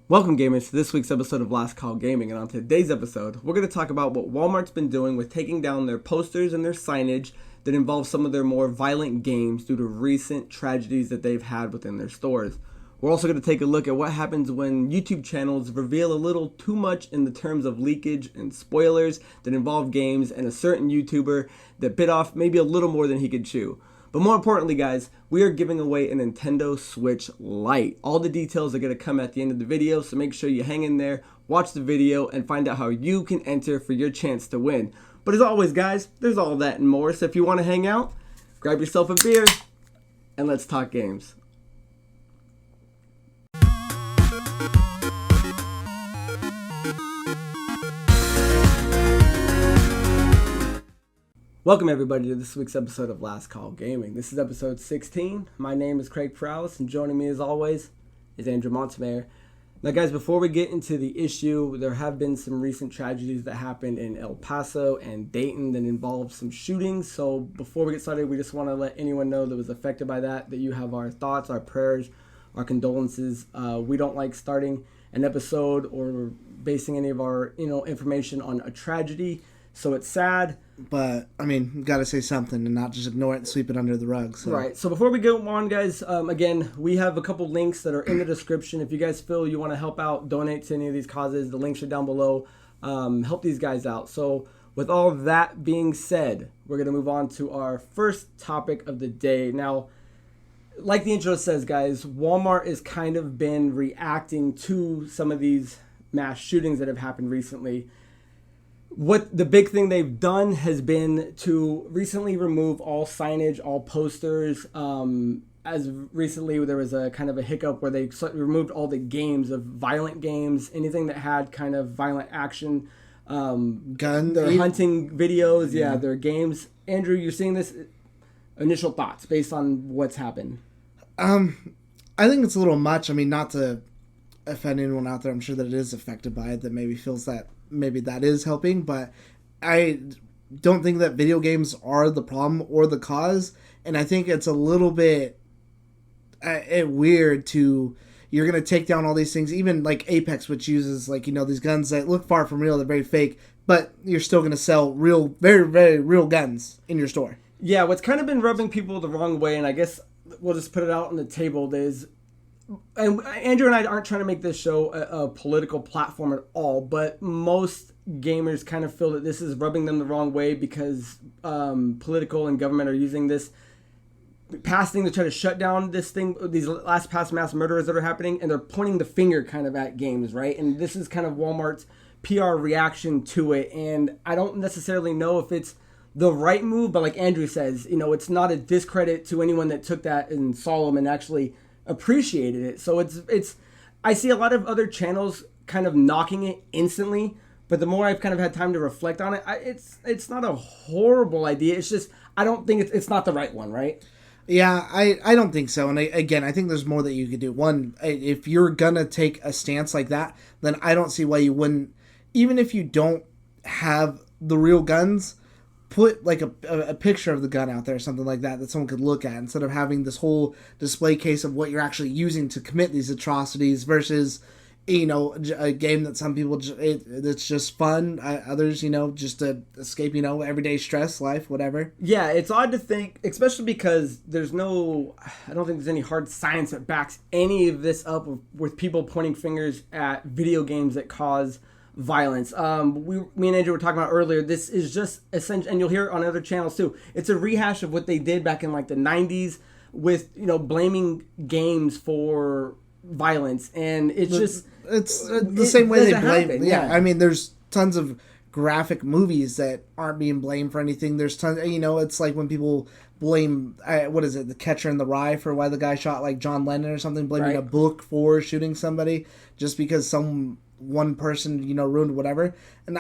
Welcome gamers to this week's episode of Last Call Gaming, and on today's episode, we're going to talk about what Walmart's been doing with taking down their posters and their signage that involve some of their more violent games due to recent tragedies that they've had within their stores. We're also going to take a look at what happens when YouTube channels reveal a little too much in the terms of leakage and spoilers that involve games and a certain YouTuber that bit off maybe a little more than he could chew. But more importantly, guys, we are giving away a Nintendo Switch Lite. All the details are going to come at the end of the video, so make sure you hang in there, watch the video, and find out how you can enter for your chance to win. But as always, guys, there's all that and more, so if you want to hang out, grab yourself a beer, and let's talk games. Welcome everybody to this week's episode of Last Call Gaming. This is episode 16. My name is Craig Prowlis, and joining me as always is Andrew Montemayor. Now guys, before we get into the issue, there have been some recent tragedies that happened in El Paso and Dayton that involved some shootings. So before we get started, we just want to let anyone know that was affected by that you have our thoughts, our prayers, our condolences. We don't like starting an episode or basing any of our information on a tragedy. So it's sad. But, I mean, got to say something and not just ignore it and sweep it under the rug. So. Right. So before we go on, guys, again, we have a couple links that are in the description. If you guys feel you want to help out, donate to any of these causes, the links are down below. Help these guys out. So with all that being said, we're going to move on to our first topic of the day. Now, like the intro says, guys, Walmart has kind of been reacting to some of these mass shootings that have happened recently. What the big thing they've done has been to recently remove all signage, all posters. As recently there was a kind of a hiccup where they removed all the games of violent games, anything that had kind of violent action, their hunting videos, their games. Andrew, you're seeing this. Initial thoughts based on what's happened? I think it's a little much. I mean, not to offend anyone out there, I'm sure that it is affected by it, that maybe feels that maybe that is helping, but I don't think that video games are the problem or the cause, and I think it's a little bit weird to, you're going to take down all these things, even like Apex, which uses these guns that look far from real, they're very fake, but you're still going to sell real, very, very real guns in your store. Yeah, what's kind of been rubbing people the wrong way, and I guess we'll just put it out on the table, is, and Andrew and I aren't trying to make this show a political platform at all, but most gamers kind of feel that this is rubbing them the wrong way because political and government are using this past thing to try to shut down this thing, these last past mass murderers that are happening, and they're pointing the finger kind of at games, right? And this is kind of Walmart's PR reaction to it, and I don't necessarily know if it's the right move, but like Andrew says, it's not a discredit to anyone that took that and saw them and actually appreciated it. So it's I see a lot of other channels kind of knocking it instantly, but the more I've kind of had time to reflect on it, it's not a horrible idea. It's just I don't think it's not the right one, right? Yeah, I don't think so. And I think there's more that you could do. One, if you're gonna take a stance like that, then I don't see why you wouldn't, even if you don't have the real guns, put like a picture of the gun out there or something like that someone could look at, instead of having this whole display case of what you're actually using to commit these atrocities versus a game that some people it's just fun, others just to escape everyday stress, life, whatever. Yeah, it's odd to think, especially because I don't think there's any hard science that backs any of this up with people pointing fingers at video games that cause violence. Me and Andrew were talking about earlier, this is just essential, and you'll hear it on other channels too. It's a rehash of what they did back in like the 90s with blaming games for violence, and it's the same way they blame. Yeah, I mean, there's tons of graphic movies that aren't being blamed for anything. There's tons, it's like when people blame The Catcher in the Rye for why the guy shot like John Lennon or something, blaming a book for shooting somebody just because one person ruined whatever. And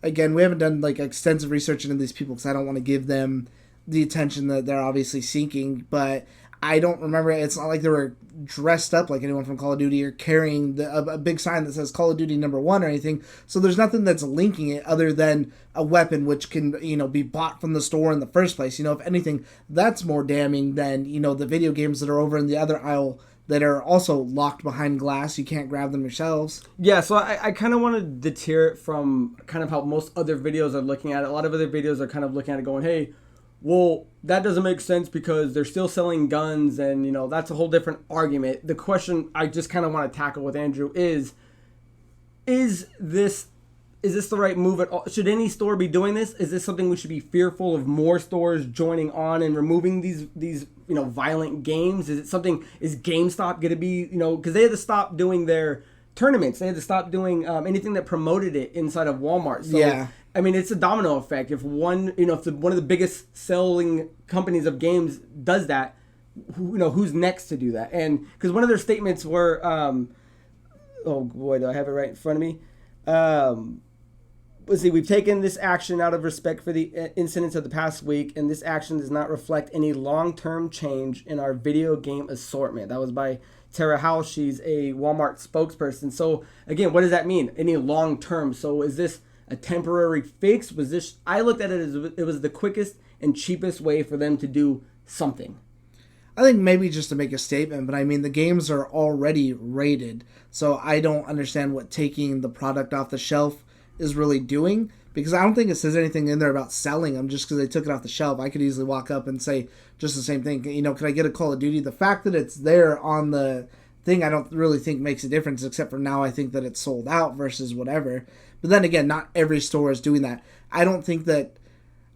again, we haven't done like extensive research into these people because I don't want to give them the attention that they're obviously seeking, but I don't remember, it's not like they were dressed up like anyone from Call of Duty or carrying a big sign that says Call of Duty #1 or anything. So there's nothing that's linking it other than a weapon which can, be bought from the store in the first place. If anything, that's more damning than, the video games that are over in the other aisle that are also locked behind glass. You can't grab them yourselves. Yeah, so I kind of want to deter it from kind of how most other videos are looking at it. A lot of other videos are kind of looking at it going, hey, well, that doesn't make sense because they're still selling guns, and, you know, that's a whole different argument. The question I just kind of want to tackle with Andrew is this the right move at all? Should any store be doing this? Is this something we should be fearful of more stores joining on and removing these you know, violent games? Is it something, is GameStop going to be, you know, because they had to stop doing their tournaments. They had to stop doing anything that promoted it inside of Walmart. So, yeah. I mean, it's a domino effect. If one, you know, if one of the biggest selling companies of games does that, you know, who's next to do that? And because one of their statements were, oh boy, do I have it right in front of me? Let's see, we've taken this action out of respect for the incidents of the past week, and this action does not reflect any long-term change in our video game assortment. That was by Tara Howell. She's a Walmart spokesperson. So again, what does that mean? Any long-term? So is this a temporary fix? Was this? I looked at it as it was the quickest and cheapest way for them to do something. I think maybe just to make a statement, but I mean, the games are already rated, so I don't understand what taking the product off the shelf is really doing, because I don't think it says anything in there about selling them just because they took it off the shelf. I could easily walk up and say just the same thing. You know, can I get a Call of Duty? The fact that it's there on the thing, I don't really think makes a difference, except for now I think that it's sold out versus whatever. But then again, not every store is doing that. I don't think that,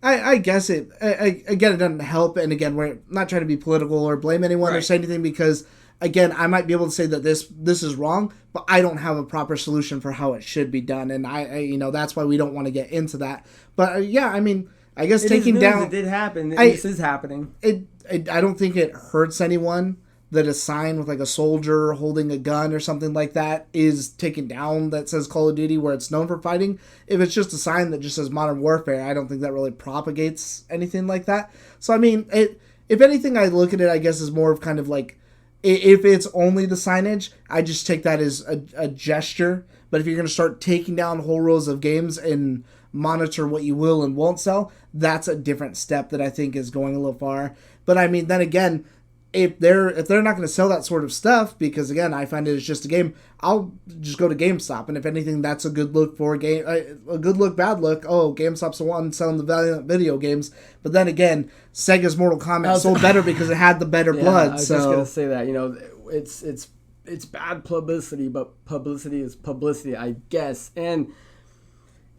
I guess it, again, it doesn't help. And again, we're not trying to be political or blame anyone or say anything, because again, I might be able to say that this is wrong, but I don't have a proper solution for how it should be done, and I you know, that's why we don't want to get into that. But yeah, I mean, I guess taking down, it did happen. This is happening. I don't think it hurts anyone that a sign with like a soldier holding a gun or something like that is taken down that says Call of Duty where it's known for fighting. If it's just a sign that just says Modern Warfare, I don't think that really propagates anything like that. So I mean, if anything, I look at it, I guess, as more of kind of like, if it's only the signage, I just take that as a gesture. But if you're going to start taking down whole rows of games and monitor what you will and won't sell, that's a different step that I think is going a little far. But I mean, then again, if they're not going to sell that sort of stuff, because again, I find it as just a game, I'll just go to GameStop, and if anything, that's a good look for a game. A good look, bad look. Oh, GameStop's the one selling the valiant video games. But then again, Sega's Mortal Kombat sold better because it had the better blood. I was just gonna say that, you know, it's bad publicity, but publicity is publicity, I guess. And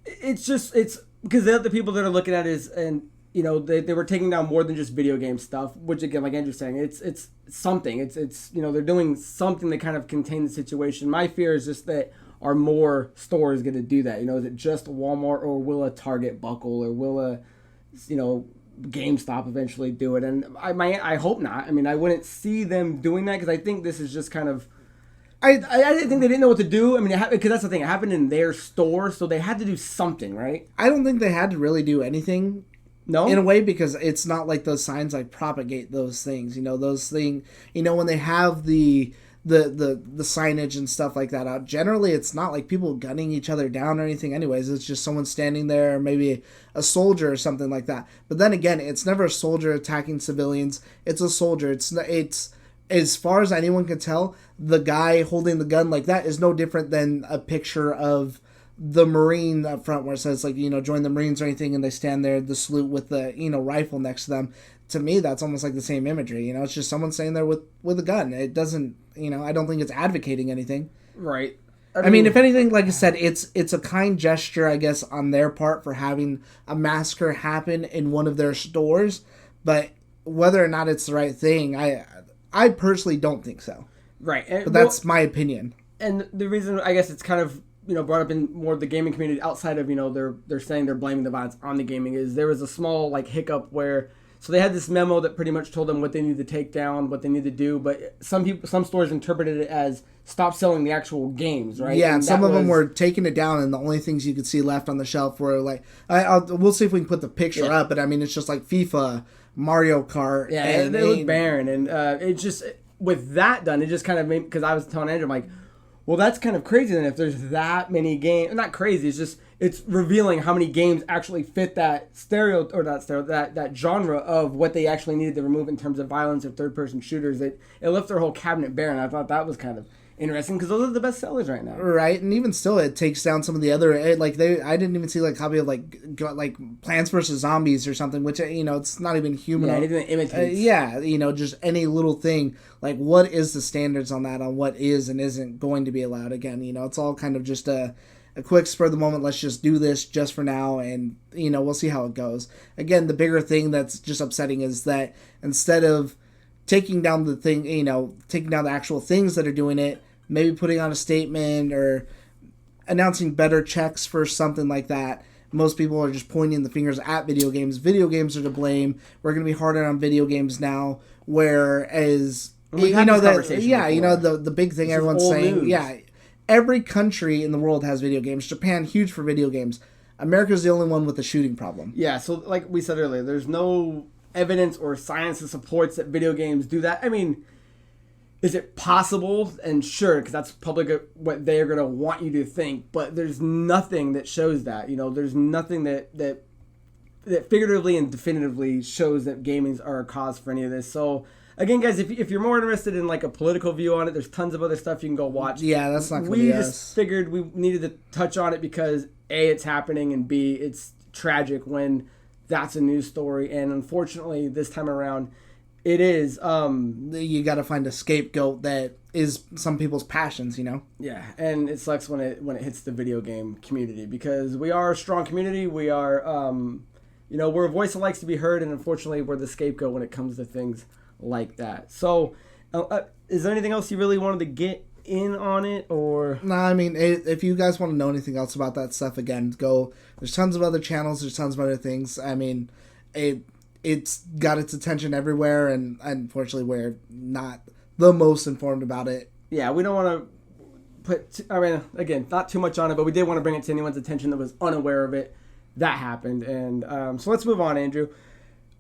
it's because the other people that are looking at it is, and you know, they were taking down more than just video game stuff, which again, like Andrew's saying, it's something. It's you know, they're doing something to kind of contain the situation. My fear is just that are more stores going to do that? You know, is it just Walmart, or will a Target buckle, or will a, you know, GameStop eventually do it? And I hope not. I mean, I wouldn't see them doing that, because I think this is just kind of, I didn't think they didn't know what to do. I mean, because that's the thing. It happened in their store, so they had to do something, right? I don't think they had to really do anything. No? In a way, because it's not like those signs like propagate those things. You know, those things, you know, when they have the signage and stuff like that out, generally it's not like people gunning each other down or anything anyways. It's just someone standing there, maybe a soldier or something like that. But then again, it's never a soldier attacking civilians. It's a soldier. It's as far as anyone can tell, the guy holding the gun like that is no different than a picture of the Marine up front where it says, like, you know, join the Marines or anything, and they stand there, the salute with the, you know, rifle next to them. To me, that's almost like the same imagery. You know, it's just someone standing there with a gun. It doesn't, you know, I don't think it's advocating anything. Right. I mean, if anything, like I said, it's a kind gesture, I guess, on their part for having a massacre happen in one of their stores. But whether or not it's the right thing, I personally don't think so. Right. But that's my opinion. And the reason, I guess, it's kind of, you know, brought up in more of the gaming community outside of, you know, they're saying they're blaming the violence on the gaming, is there was a small, like, hiccup where, so they had this memo that pretty much told them what they need to take down, what they need to do, but some stores interpreted it as stop selling the actual games, right? Yeah, and some of them were taking it down, and the only things you could see left on the shelf were, like, we'll see if we can put the picture up, but I mean, it's just like FIFA, Mario Kart. Yeah, and they look barren, and it just, with that done, it just kind of made, because I was telling Andrew, I'm like, Well, that's kind of crazy then if there's that many games. Not crazy, it's just it's revealing how many games actually fit that that genre of what they actually needed to remove in terms of violence or third-person shooters. It left their whole cabinet bare, and I thought that was kind of interesting because those are the best sellers right now. Right, and even still, it takes down some of the other I didn't even see like a copy of like Plants vs Zombies or something, which it's not even human. Yeah, anything that imitates. Just any little thing. Like, what is the standards on that? On what is and isn't going to be allowed? Again, it's all kind of just a quick spur of the moment. Let's just do this just for now, and we'll see how it goes. Again, the bigger thing that's just upsetting is that instead of taking down the thing, taking down the actual things that are doing it, maybe putting out a statement or announcing better checks for something like that. Most people are just pointing the fingers at video games. Video games are to blame. We're going to be harder on video games now, whereas the big thing this everyone's saying, news. Every country in the world has video games. Japan, huge for video games. America's the only one with a shooting problem. Yeah, so like we said earlier, there's no evidence or science that supports that video games do that. I mean, is it possible? And sure, because that's public what they're going to want you to think, but there's nothing that shows that. There's nothing that figuratively and definitively shows that gamings are a cause for any of this. So again, guys, if you're more interested in like a political view on it, there's tons of other stuff you can go watch. Yeah, that's not going to be us. We just figured we needed to touch on it because A, it's happening, and B, it's tragic when that's a news story. And unfortunately, this time around, it is. You got to find a scapegoat that is some people's passions, Yeah, and it sucks when it hits the video game community because we are a strong community. We are, we're a voice that likes to be heard, and unfortunately, we're the scapegoat when it comes to things like that. So, is there anything else you really wanted to get in on it, or? No, I mean, if you guys want to know anything else about that stuff, again, go. There's tons of other channels. There's tons of other things. I mean, it's got its attention everywhere, and unfortunately, we're not the most informed about it. Yeah, we don't want to again, not too much on it, but we did want to bring it to anyone's attention that was unaware of it. That happened, and so let's move on, Andrew.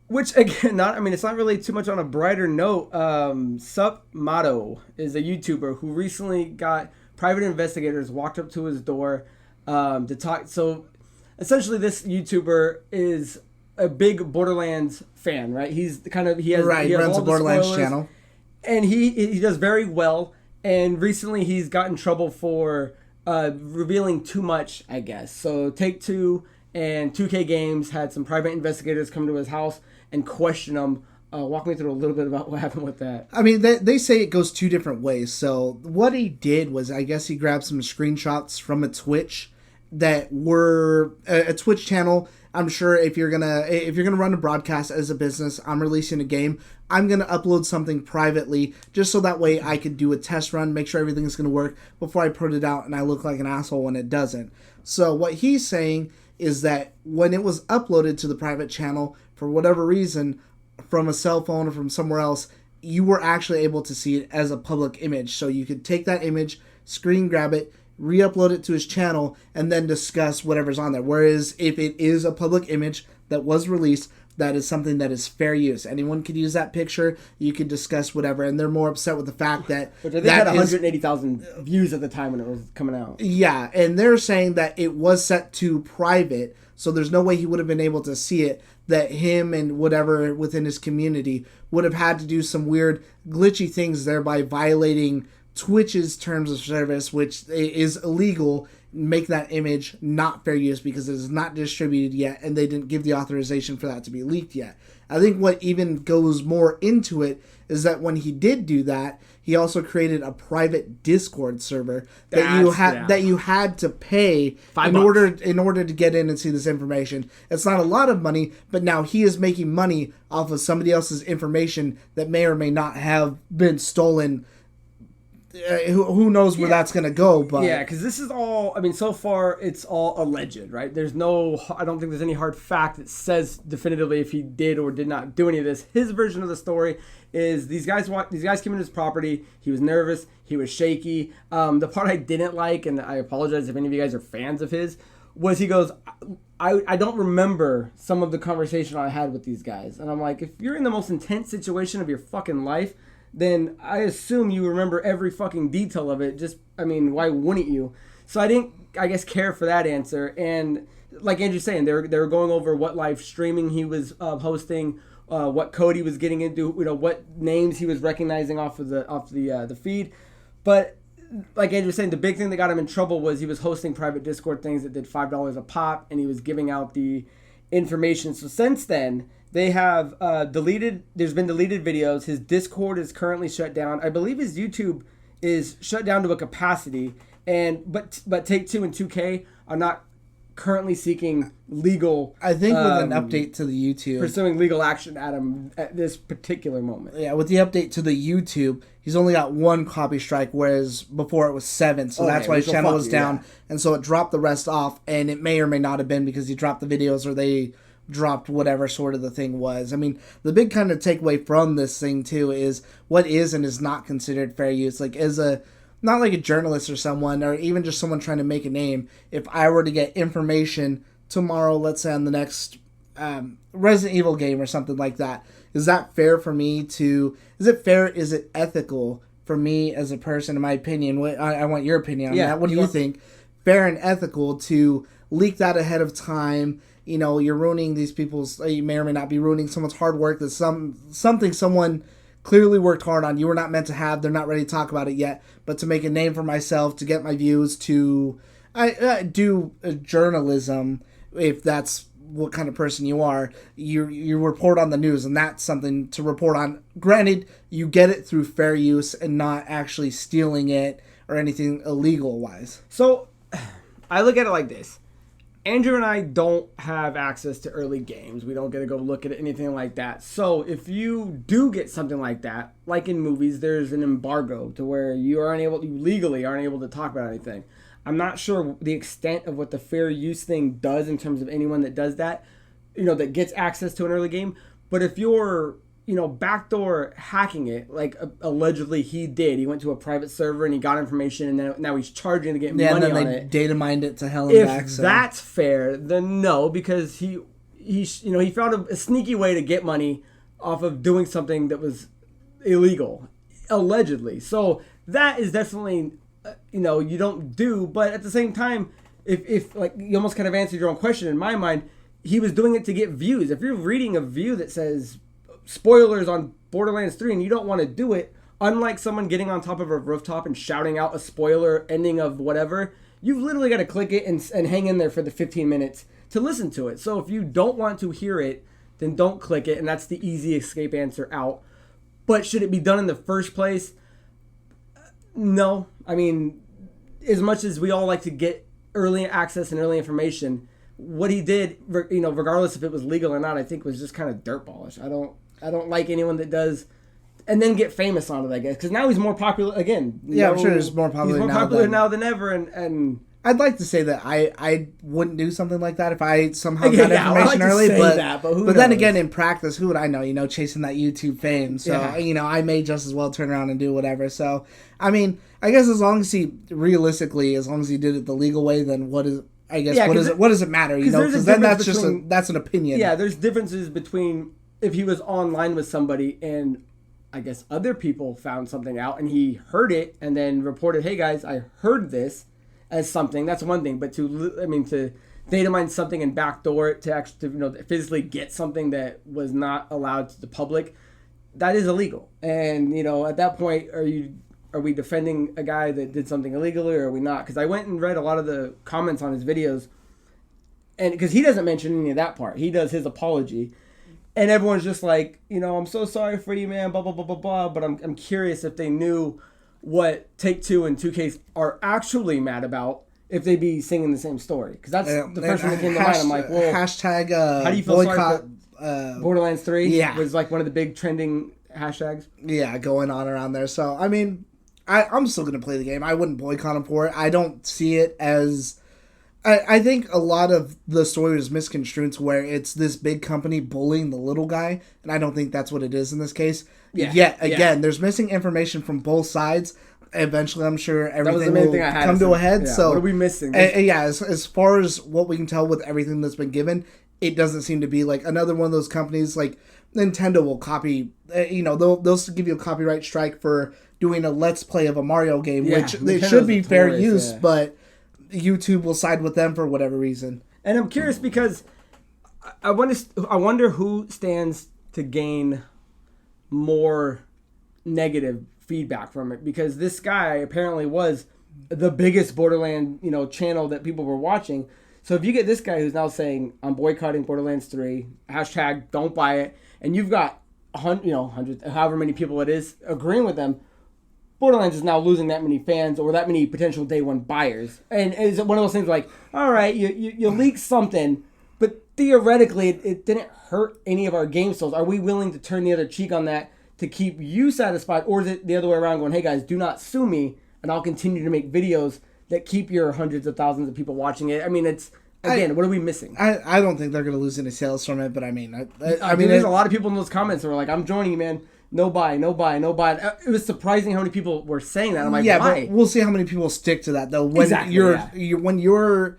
Which, again, it's not really too much on a brighter note. SUPMATTO is a YouTuber who recently got private investigators walked up to his door to talk. So, essentially, this YouTuber is a big Borderlands fan, right? He runs a Borderlands channel. And he does very well. And recently, he's got in trouble for revealing too much, I guess. So, Take-Two and 2K Games had some private investigators come to his house and question him. Walk me through a little bit about what happened with that. I mean, they say it goes two different ways. So what he did was, I guess he grabbed some screenshots from a Twitch that were a Twitch channel. I'm sure if you're gonna run a broadcast as a business, I'm releasing a game, I'm gonna upload something privately just so that way I could do a test run, make sure everything's gonna work before I put it out and I look like an asshole when it doesn't. So what he's saying is that when it was uploaded to the private channel, for whatever reason, from a cell phone or from somewhere else, you were actually able to see it as a public image. So you could take that image, screen grab it, re-upload it to his channel, and then discuss whatever's on there. Whereas if it is a public image that was released, that is something that is fair use. Anyone could use that picture. You could discuss whatever, and they're more upset with the fact that which I think had 180,000 views at the time when it was coming out. Yeah, and they're saying that it was set to private, so there's no way he would have been able to see it. That him and whatever within his community would have had to do some weird glitchy things, thereby violating Twitch's terms of service, which is illegal. Make that image not fair use because it is not distributed yet, and they didn't give the authorization for that to be leaked yet. I think what even goes more into it is that when he did do that, he also created a private Discord server that you had to pay in order to get in and see this information. It's not a lot of money, but now he is making money off of somebody else's information that may or may not have been stolen. Who knows where that's going to go, but... Yeah, because this is all... so far, it's all alleged, right? I don't think there's any hard fact that says definitively if he did or did not do any of this. His version of the story is these guys came into his property. He was nervous. He was shaky. The part I didn't like, and I apologize if any of you guys are fans of his, was he goes, I don't remember some of the conversation I had with these guys. And I'm like, if you're in the most intense situation of your fucking life... then I assume you remember every fucking detail of it. Just, I mean, why wouldn't you? So I didn't, I guess, care for that answer. And like Andrew's saying, they were going over what live streaming he was hosting, what code he was getting into, what names he was recognizing off the feed. But like Andrew was saying, the big thing that got him in trouble was he was hosting private Discord things that did $5 a pop, and he was giving out the information. So since then, they have there's been deleted videos. His Discord is currently shut down. I believe his YouTube is shut down to a capacity. But Take-Two and 2K are not currently seeking legal. I think with an update to the YouTube, pursuing legal action at him at this particular moment. Yeah, with the update to the YouTube, he's only got 1 copy strike, whereas before it was 7. So that's why his channel was down, and so it dropped the rest off. And it may or may not have been because he dropped the videos or they dropped whatever sort of the thing was. I mean, the big kind of takeaway from this thing too is what is and is not considered fair use. Like not like a journalist or someone, or even just someone trying to make a name. If I were to get information tomorrow, let's say on the next Resident Evil game or something like that, is that fair for me to... Is it fair? Is it ethical for me as a person, in my opinion? I want your opinion on that. What do you think? Fair and ethical to leak that ahead of time? You're ruining these people's... You may or may not be ruining someone's hard work. That's something someone clearly worked hard on. You were not meant to have. They're not ready to talk about it yet. But to make a name for myself, to get my views, to do journalism, if that's what kind of person you are, you report on the news, and that's something to report on. Granted, you get it through fair use and not actually stealing it or anything illegal-wise. So, I look at it like this. Andrew and I don't have access to early games. We don't get to go look at anything like that. So if you do get something like that, like in movies, there's an embargo to where you legally aren't able to talk about anything. I'm not sure the extent of what the fair use thing does in terms of anyone that does that, that gets access to an early game. But if you're, backdoor hacking it, like allegedly he did. He went to a private server and he got information, and then now he's charging to get money on it. And then they data mined it to hell and back. If that's fair, then no, because he found a sneaky way to get money off of doing something that was illegal, allegedly. So that is definitely, you don't do. But at the same time, if like you almost kind of answered your own question in my mind, he was doing it to get views. If you're reading a view that says spoilers on Borderlands 3 and you don't want to do it, unlike someone getting on top of a rooftop and shouting out a spoiler ending of whatever, you've literally got to click it and hang in there for the 15 minutes to listen to it. So if you don't want to hear it, then don't click it, and that's the easy escape answer out. But should it be done in the first place? No. I mean, as much as we all like to get early access and early information, what he did, regardless if it was legal or not, I think was just kind of dirtballish. I don't like anyone that does, and then get famous on it, I guess, because now he's more popular again. Yeah, I'm sure he's more popular. He's more popular now than ever, and I'd like to say that I wouldn't do something like that if I somehow got information early. But then again, in practice, who would I know? Chasing that YouTube fame. So I may just as well turn around and do whatever. So I mean, I guess as long as he did it the legal way, then what is? I guess what does it matter? Because then that's an opinion. Yeah, there's differences between if he was online with somebody and I guess other people found something out and he heard it and then reported, "Hey guys, I heard this," as something. That's one thing. But to data mine something and backdoor it to actually physically get something that was not allowed to the public, that is illegal. And at that point, are we defending a guy that did something illegally, or are we not? Because I went and read a lot of the comments on his videos, and because he doesn't mention any of that part, he does his apology, and everyone's just like, I'm so sorry for you, man, blah blah blah blah blah. But I'm curious if they knew what Take-Two and 2K are actually mad about, if they'd be singing the same story. Because that's the first one that came to mind. I'm like, well, hashtag how do you feel boycott sorry for Borderlands 3? Yeah, was like one of the big trending hashtags. Yeah, going on around there. So I mean, I'm still going to play the game. I wouldn't boycott him for it. I don't see it as... I think a lot of the story is misconstrued to where it's this big company bullying the little guy, and I don't think that's what it is in this case. Again, there's missing information from both sides. Eventually, I'm sure everything will come to a head. Yeah, so what are we missing? As far as what we can tell with everything that's been given, it doesn't seem to be like another one of those companies like... Nintendo will copy. They'll give you a copyright strike for doing a Let's Play of a Mario game, which they should be fair use, but YouTube will side with them for whatever reason. And I'm curious because I wonder who stands to gain more negative feedback from it, because this guy apparently was the biggest Borderlands channel that people were watching. So if you get this guy who's now saying I'm boycotting Borderlands 3, hashtag don't buy it, and you've got hundreds, however many people it is agreeing with them, Borderlands is now losing that many fans or that many potential day one buyers. And it's one of those things like, all right, you leaked something, but theoretically it didn't hurt any of our game sales. Are we willing to turn the other cheek on that to keep you satisfied? Or is it the other way around, going, hey guys, do not sue me and I'll continue to make videos that keep your hundreds of thousands of people watching it? I mean, it's, again, what are we missing? I don't think they're going to lose any sales from it, but I mean, there's a lot of people in those comments who are like, I'm joining you, man. No buy, no buy, no buy. It was surprising how many people were saying that. I'm like, yeah, why? But we'll see how many people stick to that, though. When you're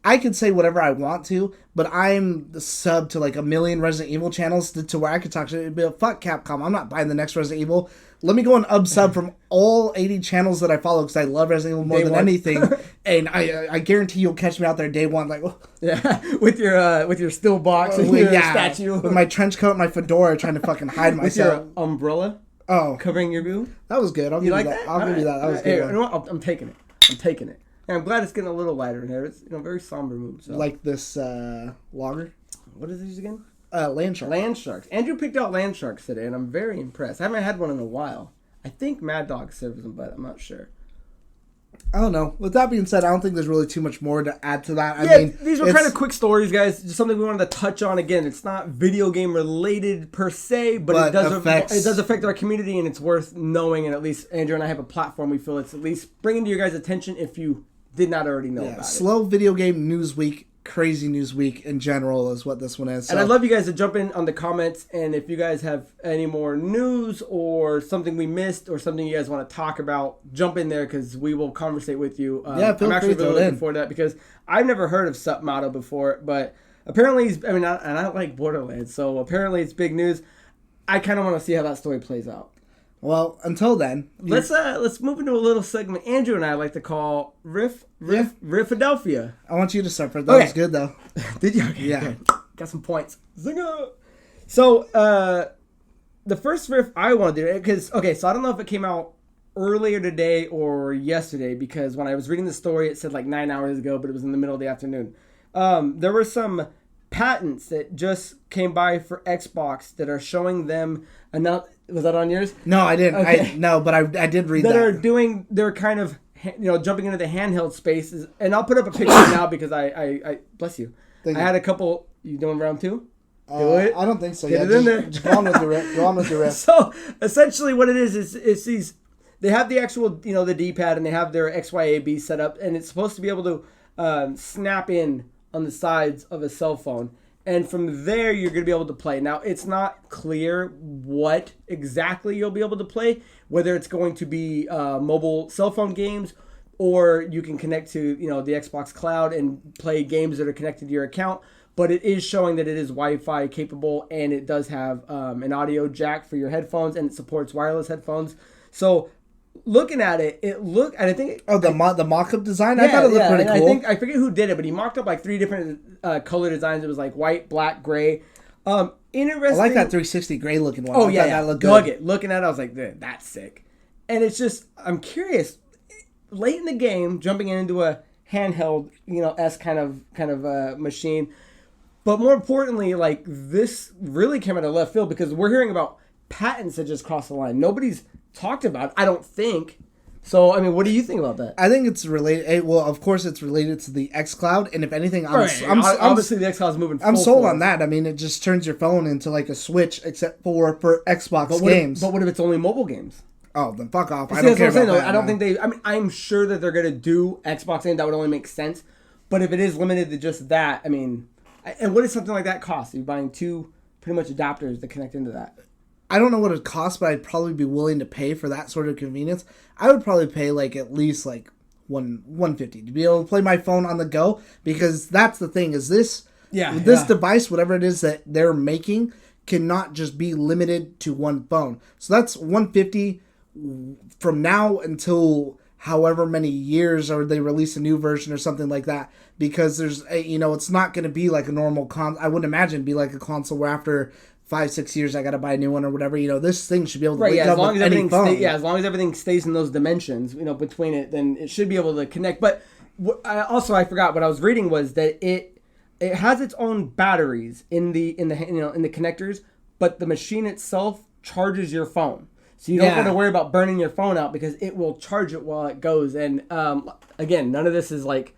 I can say whatever I want to, but I'm the sub to like a million Resident Evil channels to where I could talk to be like, fuck Capcom, I'm not buying the next Resident Evil. Let me go and unsub from all 80 channels that I follow because I love Resident Evil more than anything. And I guarantee you'll catch me out there day one, like, oh. Yeah, with your still box and your statue, with my trench coat and my fedora, trying to fucking hide myself. With your umbrella, covering your view. That was good. I'll give you that. I'll give you that. That was good. You know what? I'm taking it. And I'm glad it's getting a little lighter in here. It's very somber mood. So. Like this lager. What is these again? Land Shark. Land Sharks. Andrew picked out Land Sharks today, and I'm very impressed. I haven't had one in a while. I think Mad Dog serves them, but I'm not sure. I don't know. With that being said, I don't think there's really too much more to add to that. I mean, these were kind of quick stories, guys. Just something we wanted to touch on. Again, it's not video game related per se, but it does affect our community, and it's worth knowing. And at least Andrew and I have a platform we feel it's at least bringing to your guys' attention if you did not already know about it. Slow video game news week. Crazy news week in general is what this one is. So. And I'd love you guys to jump in on the comments, and if you guys have any more news or something we missed or something you guys want to talk about, jump in there because we will conversate with you. Feel I'm actually free really looking forward to that because I've never heard of SUPMATTO before, but apparently I don't like Borderlands, so apparently it's big news. I kind of want to see how that story plays out. Well, until then, let's move into a little segment Andrew and I like to call Riffadelphia. I want you to start first. That was good though. Did you? Okay, yeah, good. Got some points. Zinger. So the first riff I want to do because so I don't know if it came out earlier today or yesterday because when I was reading the story it said like 9 hours ago, but it was in the middle of the afternoon. There were some patents that just came by for Xbox that are showing them enough. Was that on yours? No, I didn't. Okay. But I did read that. They're kind of jumping into the handheld spaces, and I'll put up a picture now because I bless you. I had a couple. You doing round two? Do it. I don't think so. Get it in there. Go on with the riff. So essentially, what it is these. They have the actual the D-pad and they have their XYAB set up, and it's supposed to be able to snap in on the sides of a cell phone. And from there, you're going to be able to play. Now, it's not clear what exactly you'll be able to play, whether it's going to be mobile cell phone games or you can connect to the Xbox Cloud and play games that are connected to your account. But it is showing that it is Wi-Fi capable and it does have an audio jack for your headphones and it supports wireless headphones. So looking at it, and I think the mock-up design. I thought it looked pretty cool. I forget who did it, but he mocked up like 3 different color designs. It was like white, black, gray. Interesting. I like that 360 gray looking one. Oh yeah, that looked good. Looking at it, I was like, that's sick. And it's just, I'm curious. Late in the game, jumping into a handheld, S kind of machine, but more importantly, like this really came out of left field because we're hearing about patents that just crossed the line. Nobody's talked about, I don't think. So, I mean, what do you think about that? I think it's related. Well, of course, it's related to the xCloud, and if anything, obviously the xCloud is moving. I'm sold on that. I mean, it just turns your phone into like a Switch, except for Xbox games. But what if it's only mobile games? Oh, then fuck off. I don't care about that. I don't think they. I mean, I'm sure that they're gonna do Xbox games. That would only make sense. But if it is limited to just that, I mean, and what does something like that cost? Are you buying 2 pretty much adapters that connect into that? I don't know what it costs, but I'd probably be willing to pay for that sort of convenience. I would probably pay like at least like $150 to be able to play my phone on the go, because that's the thing is this device, whatever it is that they're making, cannot just be limited to one phone. So that's 150 from now until however many years, or they release a new version or something like that. Because there's, it's not going to be like a normal I wouldn't imagine it'd be like a console where after 5-6 years I got to buy a new one or whatever. This thing should be able to link up with any phone. As long as everything stays in those dimensions, between it, then it should be able to connect. But I forgot what I was reading was that it has its own batteries in the connectors, but the machine itself charges your phone. So you don't have to worry about burning your phone out because it will charge it while it goes. And again, none of this is like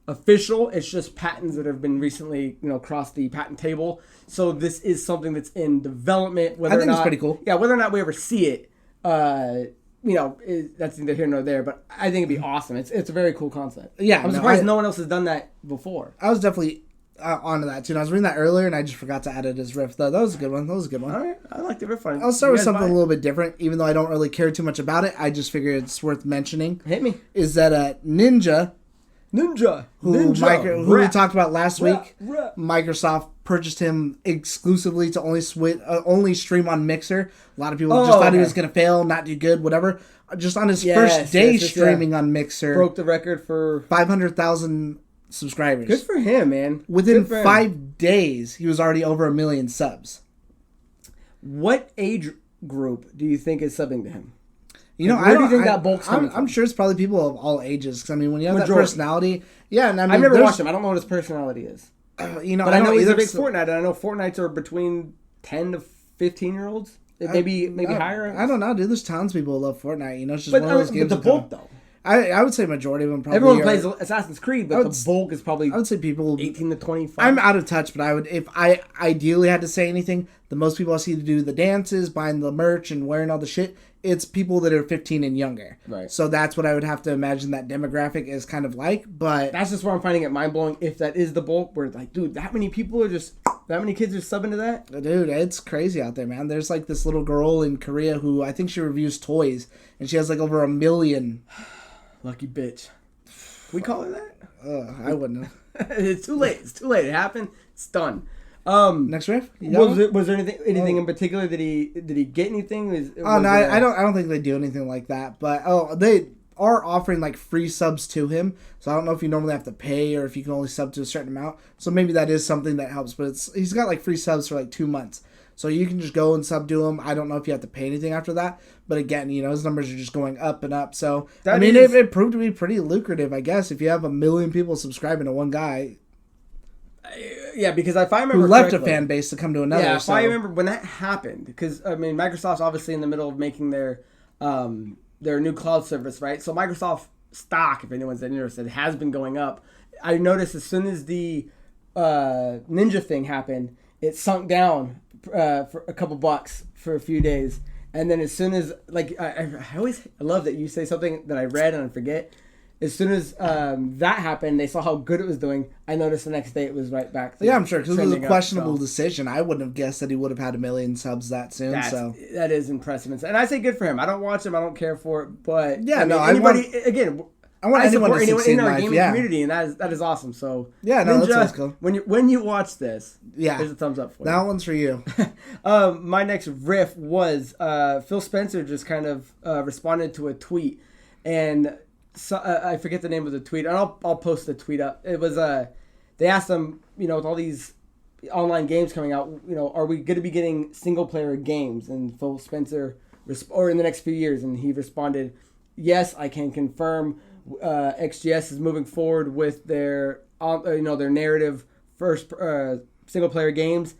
official. It's just patents that have been recently, crossed the patent table. So this is something that's in development. I think it's pretty cool. Yeah, whether or not we ever see it, that's neither here nor there. But I think it'd be awesome. It's a very cool concept. Yeah, I'm surprised no one else has done that before. I was definitely onto that too. And I was reading that earlier, and I just forgot to add it as riff. That was a good one. All right, I like the riff one. I'll start with something a little bit different, even though I don't really care too much about it. I just figure it's worth mentioning. Hit me. Is that Ninja, who we talked about last week? Microsoft purchased him exclusively to only stream on Mixer. A lot of people just thought he was going to fail, not do good, whatever. Just on his first day streaming on Mixer, broke the record for 500,000 subscribers. Good for him, man. Within 5 days, he was already over 1 million subs. What age group do you think is subbing to him? Where do you think that bulk's coming from? I'm sure it's probably people of all ages. Because when you have that personality, and I've never watched him. I don't know what his personality is. But I know he's a big Fortnite, and I know Fortnites are between 10 to 15-year-olds. Maybe higher. I don't know, dude. There's tons of people who love Fortnite. It's just one of those games. But the bulk, though. I would say majority of them probably. Everyone plays Assassin's Creed, but the bulk is probably. I would say people 18 to 25. I'm out of touch, but if I ideally had to say anything, the most people I see to do the dances, buying the merch, and wearing all the shit, it's people that are 15 and younger. Right. So that's what I would have to imagine that demographic is kind of like. But that's just where I'm finding it mind blowing. If that is the bulk, where it's like, dude, that many kids are subbing to that. Dude, it's crazy out there, man. There's like this little girl in Korea who I think she reviews toys, and she has like over 1 million. Lucky bitch. We call her that? I wouldn't have. It's too late. It happened. It's done. Next riff? Was there anything in particular? Did he get anything? I don't think they do anything like that. But they are offering like free subs to him. So I don't know if you normally have to pay or if you can only sub to a certain amount. So maybe that is something that helps. But he's got like free subs for like 2 months. So you can just go and sub to him. I don't know if you have to pay anything after that. But again, his numbers are just going up and up. So, it proved to be pretty lucrative, I guess, if you have 1 million people subscribing to one guy. Yeah, because if I remember who left a fan base to come to another. Yeah, if I remember when that happened, because, Microsoft's obviously in the middle of making their new cloud service, right? So Microsoft stock, if anyone's interested, has been going up. I noticed as soon as the Ninja thing happened, it sunk down for a couple bucks for a few days, and then as soon as I love that you say something that I read and I forget. As soon as that happened, they saw how good it was doing. I noticed the next day it was right back. I'm sure because it was a questionable decision. I wouldn't have guessed that he would have had 1 million subs that soon. That is impressive, and I say good for him. I don't watch him. I don't care for it, but I want anyone to succeed in our gaming community, and that is awesome. So Ninja, that's cool. When you watch this, here's a thumbs up for you. That one's for you. My next riff was Phil Spencer just kind of responded to a tweet, and I forget the name of the tweet, and I'll post the tweet up. It was they asked him, with all these online games coming out, are we going to be getting single player games? And Phil Spencer or in the next few years, and he responded, yes, I can confirm. XGS is moving forward with their their narrative first single player games,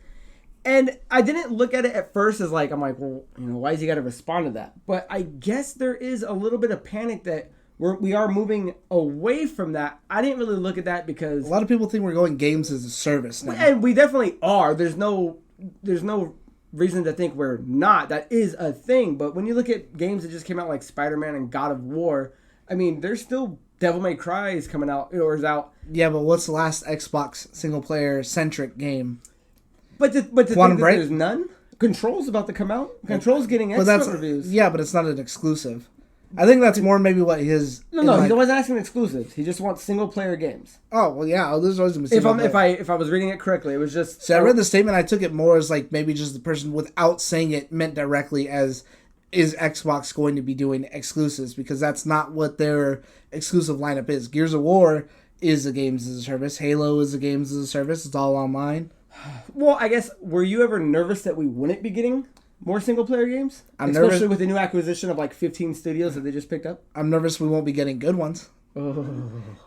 and I didn't look at it at first as why is he got to respond to that? But I guess there is a little bit of panic that we are moving away from that. I didn't really look at that because a lot of people think we're going games as a service now, and we definitely are. There's no reason to think we're not. That is a thing. But when you look at games that just came out like Spider-Man and God of War. There's still Devil May Cry is coming out or is out. Yeah, but what's the last Xbox single player centric game? But to think that there's none. Control's about to come out. Control's getting excellent reviews. Yeah, but it's not an exclusive. I think that's more maybe what his... No, he wasn't asking exclusives. He just wants single-player games. Oh, well, yeah. There's always going to be if I was reading it correctly, it was just... So I read the statement, I took it more as like maybe just the person without saying it meant directly as, is Xbox going to be doing exclusives? Because that's not what their exclusive lineup is. Gears of War is a games as a service. Halo is a games as a service. It's all online. Well, I guess, were you ever nervous that we wouldn't be getting more single-player games? I'm Especially nervous with the new acquisition of like 15 studios that they just picked up? I'm nervous we won't be getting good ones. Oh.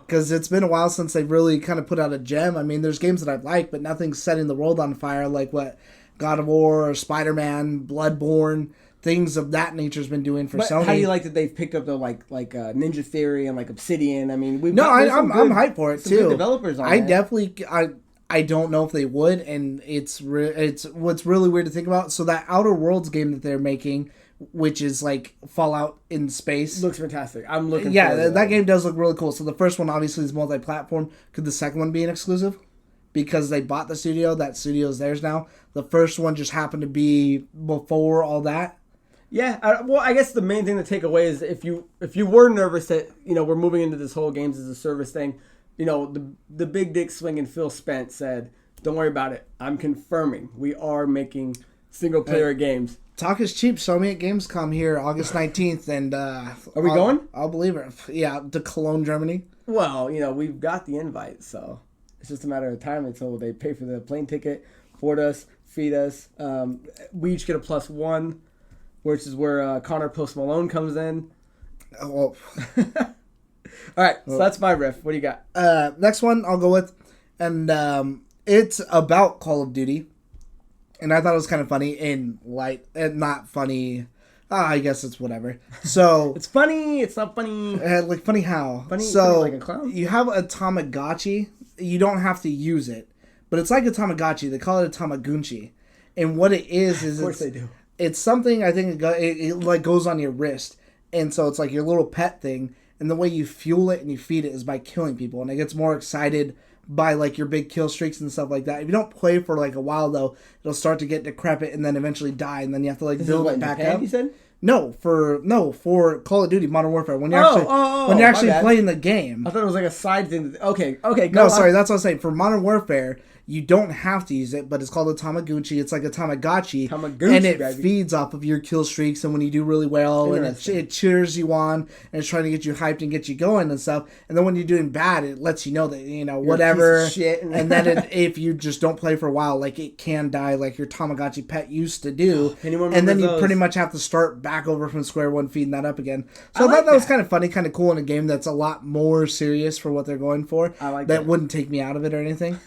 Because it's been a while since they've really kind of put out a gem. I mean, there's games that I've liked, but nothing's setting the world on fire like what God of War or Spider-Man, Bloodborne, things of that nature's been doing for Sony. How do you like that they've picked up the like Ninja Theory and like Obsidian? I mean, I'm hyped for it too. Good developers on I don't know if they would, and it's what's really weird to think about. So that Outer Worlds game that they're making, which is like Fallout in space, looks fantastic. I'm looking. Yeah, that game does look really cool. So the first one obviously is multi-platform. Could the second one be an exclusive? Because they bought the studio, that studio is theirs now. The first one just happened to be before all that. Yeah, I guess the main thing to take away is if you were nervous that we're moving into this whole games as a service thing. The big dick swinging Phil Spence said, "Don't worry about it. I'm confirming we are making single player games." Talk is cheap. Show me at Gamescom here, August 19th, and are we going? I'll believe it. Yeah, to Cologne, Germany. Well, we've got the invite, so it's just a matter of time until they pay for the plane ticket, board us, feed us. We each get a +1, which is where Connor Post Malone comes in. Oh, well. All right, so that's my riff. What do you got? Next one I'll go with, and it's about Call of Duty, and I thought it was kind of funny in light, not funny. I guess it's whatever. So it's funny. It's not funny. Like funny how? Funny, so funny like a clown. You have a Tamagotchi. You don't have to use it, but it's like a Tamagotchi. They call it a Tamagunchi, and what it is of course they do. It's something I think it like goes on your wrist, and so it's like your little pet thing. And the way you fuel it and you feed it is by killing people. And it gets more excited by like your big kill streaks and stuff like that. If you don't play for like a while though, it'll start to get decrepit and then eventually die. And then you have to like build it back up. You said? No, for Call of Duty Modern Warfare. When you're actually playing the game. I thought it was like a side thing. Okay. Go no, on. Sorry, that's what I'm saying. For Modern Warfare, you don't have to use it, but it's called a Tamagotchi. It's like a Tamagotchi, and it feeds off of your kill streaks. And when you do really well, and it cheers you on, and it's trying to get you hyped and get you going and stuff. And then when you're doing bad, it lets you know that you're whatever. A piece of shit. And then if you just don't play for a while, like it can die, like your Tamagotchi pet used to do. And then you pretty much have to start back over from square one, feeding that up again. So I thought that was kind of funny, kind of cool in a game that's a lot more serious for what they're going for. I like that. Wouldn't take me out of it or anything.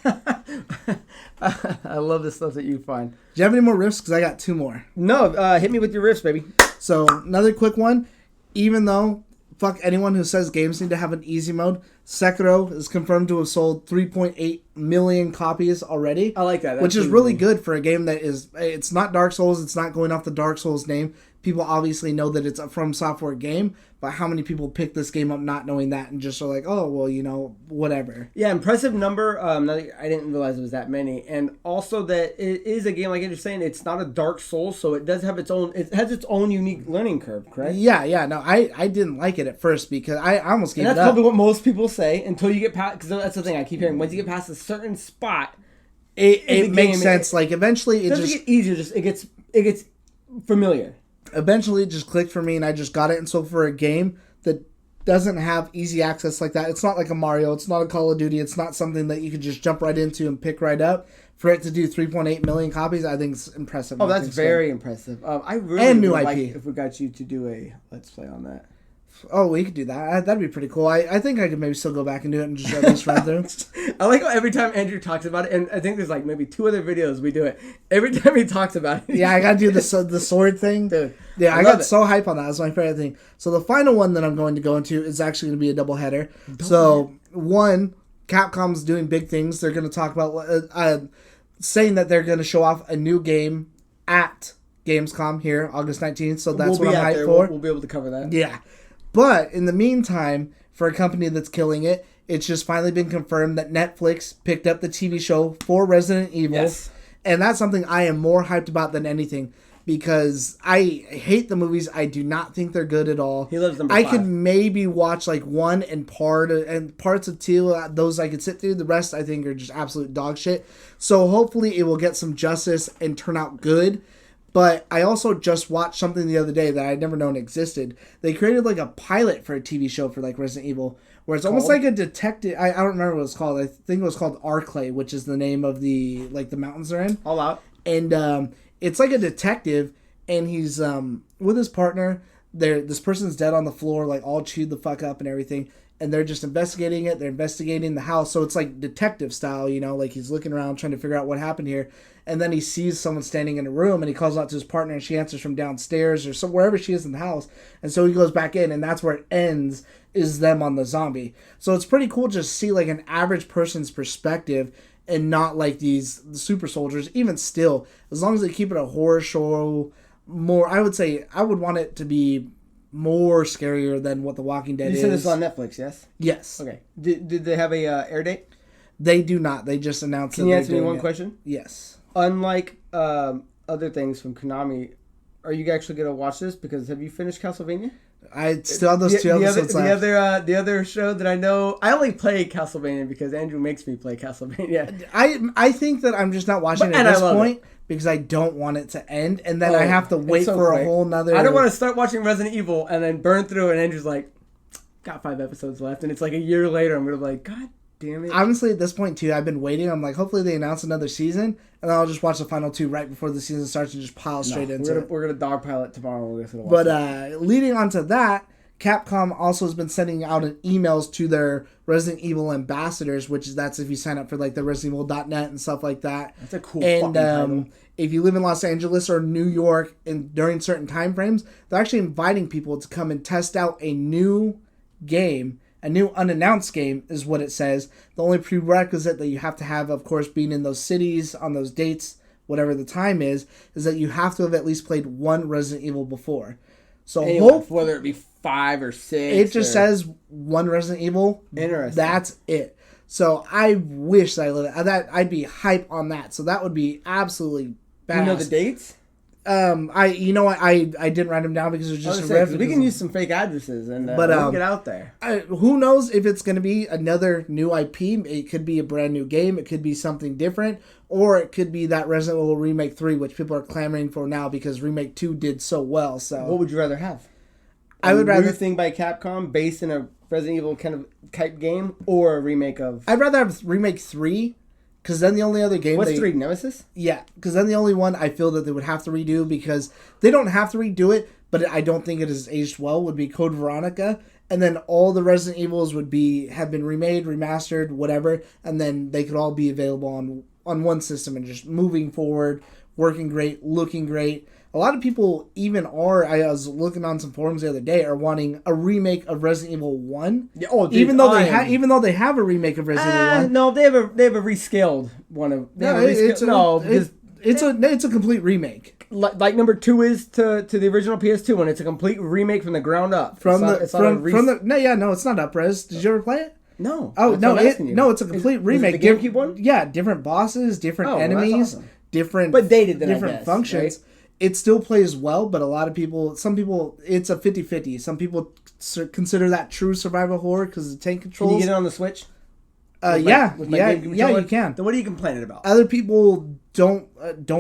I love the stuff that you find. Do you have any more riffs? Because I got 2 more. No, hit me with your riffs, baby. So, another quick one. Even though, fuck anyone who says games need to have an easy mode, Sekiro is confirmed to have sold 3.8 million copies already. I like that. Which is really good for a game that is... It's not Dark Souls. It's not going off the Dark Souls name. People obviously know that it's a From Software game, but how many people pick this game up not knowing that and just are like, oh, well, whatever. Yeah, impressive number. I didn't realize it was that many. And also that it is a game, like you're saying, it's not a Dark Souls, so it does have its own unique learning curve, correct? Yeah. No, I didn't like it at first because I almost gave it up. And that's probably what most people say until you get past, because that's the thing I keep hearing. Once you get past a certain spot, it makes sense. Like eventually it doesn't get easier, it gets familiar. Eventually it just clicked for me and I just got it. And so for a game that doesn't have easy access like that, it's not like a Mario, it's not a Call of Duty, it's not something that you could just jump right into and pick right up. For it to do 3.8 million copies, I think it's impressive. Oh, that's very impressive. I really would like IP. if we got you to do a Let's Play on that. Oh, we could do that. That'd be pretty cool. I think I could maybe still go back and do it and just at least run through. I like how every time Andrew talks about it, and I think there's like maybe 2 other videos we do it. Every time he talks about it. Yeah, I gotta do the sword thing. Dude, yeah, I got so hype on that. That's my favorite thing. So the final one that I'm going to go into is actually going to be a double header. One, Capcom's doing big things. They're going to talk about saying that they're going to show off a new game at Gamescom here, August 19th. So that's what I'm hyped for. We'll be able to cover that. Yeah. But in the meantime, for a company that's killing it, it's just finally been confirmed that Netflix picked up the TV show for Resident Evil. Yes. And that's something I am more hyped about than anything. because I hate the movies. I do not think they're good at all. He loves number I 5. could maybe watch like 1 and parts of 2. Those I could sit through. The rest I think are just absolute dog shit. So hopefully it will get some justice and turn out good. But I also just watched something the other day that I'd never known existed. They created like a pilot for a TV show for like Resident Evil, where it's almost like a detective. I don't remember what it's called. I think it was called Arclay, which is the name of the mountains they're in. All Out. And it's like a detective, and he's with his partner. This person's dead on the floor, like all chewed the fuck up and everything. And they're just investigating it. They're investigating the house. So it's like detective style, you know, like he's looking around trying to figure out what happened here. And then he sees someone standing in a room, and he calls out to his partner, and she answers from downstairs or wherever she is in the house. And so he goes back in, and that's where it ends, is them on the zombie. So it's pretty cool just to see like an average person's perspective and not like these super soldiers. Even still, as long as they keep it a horror show, more, I would say I would want it to be more scarier than what The Walking Dead is. You said this is on Netflix, yes? Yes. Okay. Did they have a air date? They do not. They just announced. Can you answer me one question? Yes. Unlike other things from Konami, are you actually going to watch this? Because have you finished Castlevania? I still have those 2 episodes left. The other show that I know, I only play Castlevania because Andrew makes me play Castlevania. I think that I'm just not watching it at this point because I don't want it to end, and then I have to wait for a whole nother. I don't want to start watching Resident Evil and then burn through, and Andrew's like, got 5 episodes left, and it's like a year later. I'm gonna be like, God damn it. Honestly, at this point too, I've been waiting. I'm like, hopefully they announce another season, and then I'll just watch the final 2 right before the season starts and just pile straight into it. We're gonna dogpile it tomorrow. But leading on to that, Capcom also has been sending out emails to their Resident Evil ambassadors, that's if you sign up for like the ResidentEvil.net and stuff like that. That's a cool fucking title. If you live in Los Angeles or New York and during certain time frames, they're actually inviting people to come and test out a new game. A new unannounced game is what it says. The only prerequisite that you have to have, of course, being in those cities on those dates, whatever the time is that you have to have at least played 1 Resident Evil before. So whether it be 5 or 6. It just says 1 Resident Evil. Interesting. That's it. So I wish that I'd be hype on that. So that would be absolutely badass. You know the dates? I didn't write them down because it was just a riff. We can use some fake addresses and we'll get out there. Who knows if it's going to be another new IP? It could be a brand new game. It could be something different, or it could be that Resident Evil Remake 3, which people are clamoring for now because Remake 2 did so well. So what would you rather have? I would rather a new thing by Capcom based in a Resident Evil kind of type game, or a remake of. I'd rather have Remake 3. Because then the only other game... What's 3, Nemesis? Yeah, because then the only one I feel that they would have to redo, because they don't have to redo it, but I don't think it has aged well, would be Code Veronica. And then all the Resident Evils have been remade, remastered, whatever, and then they could all be available on one system and just moving forward, working great, looking great. A lot of people even I was looking on some forums the other day, are wanting a remake of Resident Evil 1. Yeah, even though they have a remake of Resident Evil 1. No, they have a rescaled one of. It's a complete remake. Like number 2 is to the original PS2 one. It's a complete remake from the ground up. It's not up-res. Did you ever play it? No. Oh no, it's a complete remake. Is it the GameCube one? Yeah, different bosses, different enemies, awesome. different but dated then, different functions. Right? It still plays well, but some people, it's a 50-50. Some people consider that true survival horror because of the tank controls. Can you get it on the Switch? Yeah, you can. Then what are you complaining about? Other people don't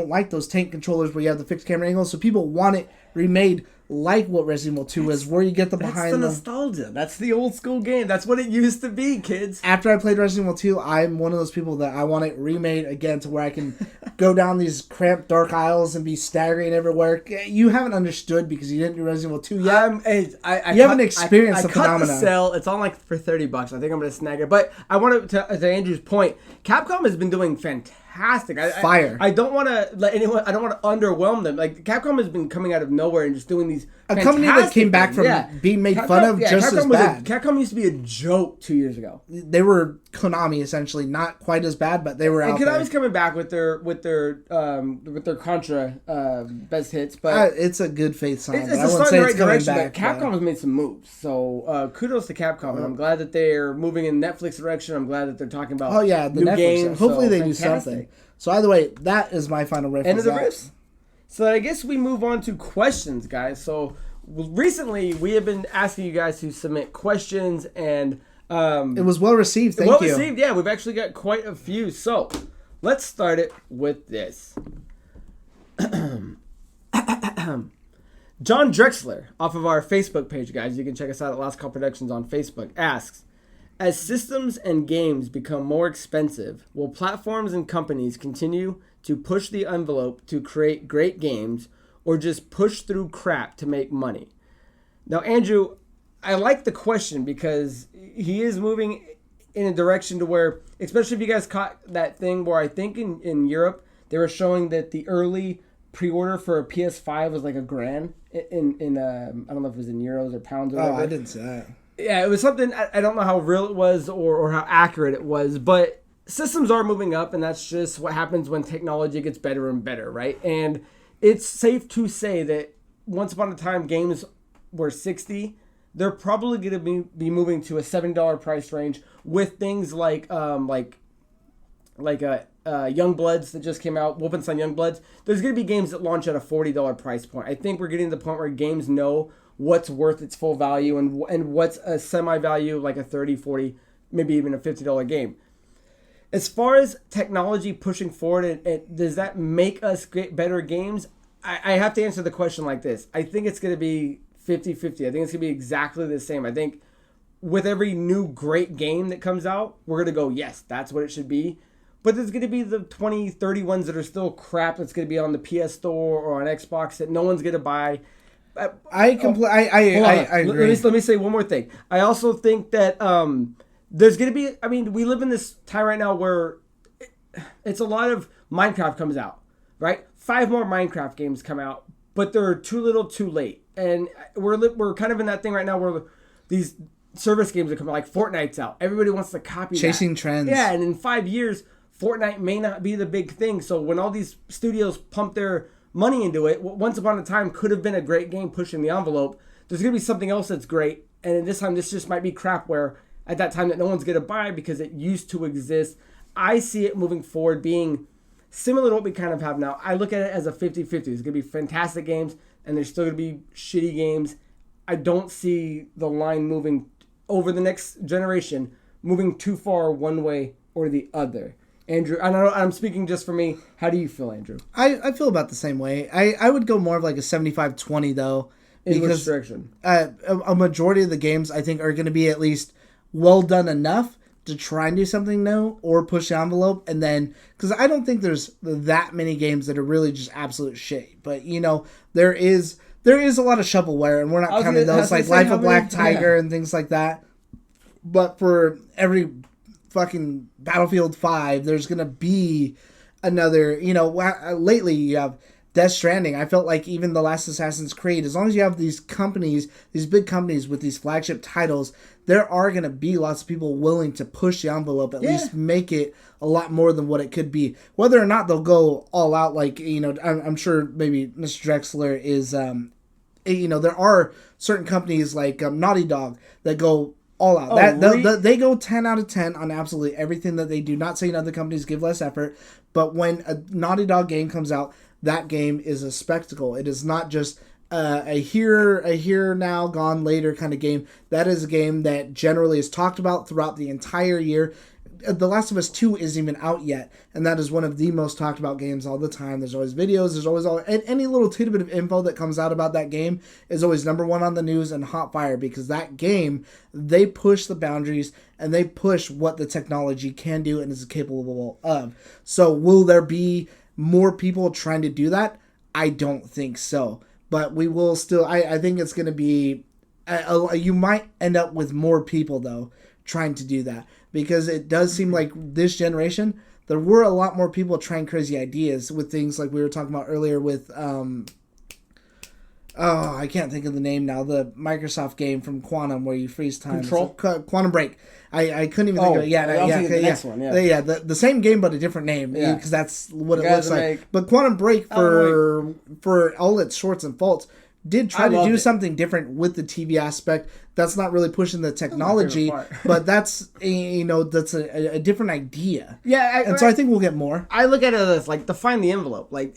like those tank controllers where you have the fixed camera angles, so people want it remade like what Resident Evil 2 is, where you get behind That's the nostalgia. That's the old school game. That's what it used to be, kids. After I played Resident Evil 2, I'm one of those people that I want it remade again to where I can go down these cramped dark aisles and be staggering everywhere. You haven't understood because you didn't do Resident Evil 2 yet. You haven't experienced the phenomenon. Cut the sell. It's on like for $30. I think I'm going to snag it. But I want to Andrew's point, Capcom has been doing fantastic. I don't want to let anyone. I don't want to underwhelm them. Like Capcom has been coming out of nowhere and just doing these. A company that came back from being made fun of just as bad. Capcom used to be a joke 2 years ago. They were Konami essentially, not quite as bad, but they were out there. And Konami's coming back with their Contra best hits, but it's a good faith sign. It's a start in the right direction. But Capcom has made some moves, so kudos to Capcom, and I'm glad that they're moving in Netflix direction. I'm glad that they're talking about the new Netflix games. Hopefully they do something. So either way, that is my final riff. End of the riffs. So I guess we move on to questions, guys. So recently we have been asking you guys to submit questions, and it was well received. Thank you. Well received, yeah. We've actually got quite a few. So let's start it with this. John Drexler, off of our Facebook page, guys, you can check us out at LastCallProductionz on Facebook, asks, as systems and games become more expensive, will platforms and companies continue to push the envelope to create great games, or just push through crap to make money? Now, Andrew, I like the question because he is moving in a direction to where, especially if you guys caught that thing where I think in Europe, they were showing that the early pre-order for a PS5 was like $1,000 in I don't know if it was in euros or pounds or whatever. Oh, I didn't see that. Yeah, it was something, I don't know how real it was or how accurate it was, but systems are moving up, and that's just what happens when technology gets better and better, right? And it's safe to say that once upon a time games were $60, they're probably going to be moving to a $70 price range with things like Youngbloods that just came out, Wolfenstein Youngbloods. There's going to be games that launch at a $40 price point. I think we're getting to the point where games know what's worth its full value and what's a semi-value, like a $30, $40, maybe even a $50 game. As far as technology pushing forward, does that make us get better games? I have to answer the question like this. I think it's going to be 50-50. I think it's going to be exactly the same. I think with every new great game that comes out, we're going to go, yes, that's what it should be. But there's going to be the 20, 30 ones that are still crap that's going to be on the PS Store or on Xbox that no one's going to buy. I agree. Let me say one more thing. I also think that there's going to be, I mean, we live in this time right now where it's a lot of Minecraft comes out, right? 5 more Minecraft games come out, but they're too little too late. And we're kind of in that thing right now where these service games are coming, like Fortnite's out. Everybody wants to copy Chasing trends. Yeah, and in 5 years, Fortnite may not be the big thing. So when all these studios pump their money into it, what once upon a time could have been a great game pushing the envelope, there's going to be something else that's great. And at this time, this just might be crap where at that time that no one's going to buy because it used to exist. I see it moving forward being similar to what we kind of have now. I look at it as a 50-50. There's going to be fantastic games and there's still going to be shitty games. I don't see the line moving over the next generation, moving too far one way or the other. Andrew, I know I'm speaking just for me. How do you feel, Andrew? I feel about the same way. I would go more of like a 75-20 though. In which direction? A majority of the games I think are going to be at least well done enough to try and do something new or push the envelope. And then, because I don't think there's that many games that are really just absolute shit. But, you know, there is a lot of shovelware, and we're not counting those like Life of Black Tiger and things like that. But for every fucking Battlefield 5, there's going to be another, you know, lately you have Death Stranding. I felt like even the last Assassin's Creed, as long as you have these companies, these big companies with these flagship titles, there are going to be lots of people willing to push the envelope, at least make it a lot more than what it could be. Whether or not they'll go all out, like, you know, I'm sure maybe Mr. Drexler is, you know, there are certain companies like Naughty Dog that go all out. They go 10 out of 10 on absolutely everything that they do. Not saying other companies give less effort, but when a Naughty Dog game comes out, that game is a spectacle. It is not just a here now, gone later kind of game. That is a game that generally is talked about throughout the entire year. The Last of Us 2 isn't even out yet, and that is one of the most talked about games all the time. There's always videos, there's always any little tidbit of info that comes out about that game is always number one on the news and hot fire, because that game, they push the boundaries and they push what the technology can do and is capable of. So will there be more people trying to do that? I don't think so. But we will still, I think it's going to be, you might end up with more people, though, trying to do that. Because it does seem like this generation, there were a lot more people trying crazy ideas with things like we were talking about earlier with, I can't think of the name now, the Microsoft game from Quantum where you freeze time. Control? Quantum Break. I couldn't even think of it. Yeah, the same game but a different name, because that's what it looks like. But Quantum Break, for all its shorts and faults, did try to do something different with the TV aspect. That's not really pushing the technology, but that's that's a different idea. Yeah, so I think we'll get more. I look at it as like define the envelope. Like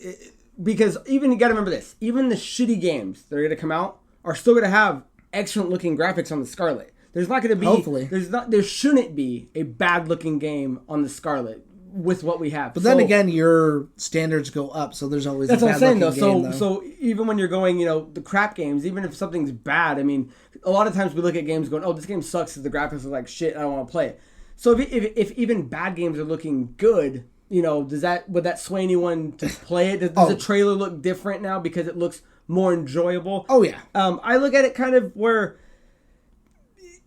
because even you got to remember this, even the shitty games that are going to come out are still going to have excellent looking graphics on the Scarlet. There's not going to be, hopefully, there shouldn't be a bad looking game on the Scarlet with what we have. But then again, your standards go up, so there's always that's a what I'm saying though. game, So even when you're going, the crap games, even if something's bad, I mean, a lot of times we look at games going, oh, this game sucks because the graphics are like shit. I don't want to play it. So if even bad games are looking good, would that sway anyone to play it? Does the trailer look different now because it looks more enjoyable? Oh yeah. I look at it kind of where,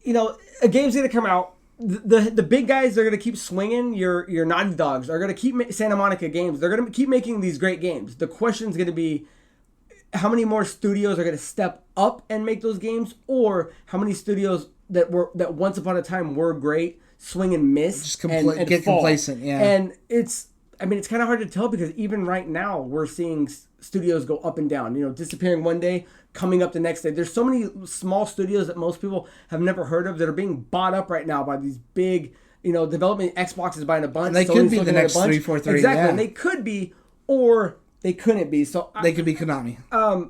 a game's gonna come out. The big guys are going to keep swinging. Your Naughty Dogs are going to keep Santa Monica games. They're going to keep making these great games. The question is going to be how many more studios are going to step up and make those games, or how many studios that once upon a time were great swing and miss, just and get fall. Complacent. Yeah, and it's kind of hard to tell because even right now we're seeing studios go up and down. Disappearing one day, coming up the next day. There's so many small studios that most people have never heard of that are being bought up right now by these big, development. Xbox is buying a bunch. And they could be the next 343. Exactly. Yeah. And they could be, or they couldn't be. So they could be Konami.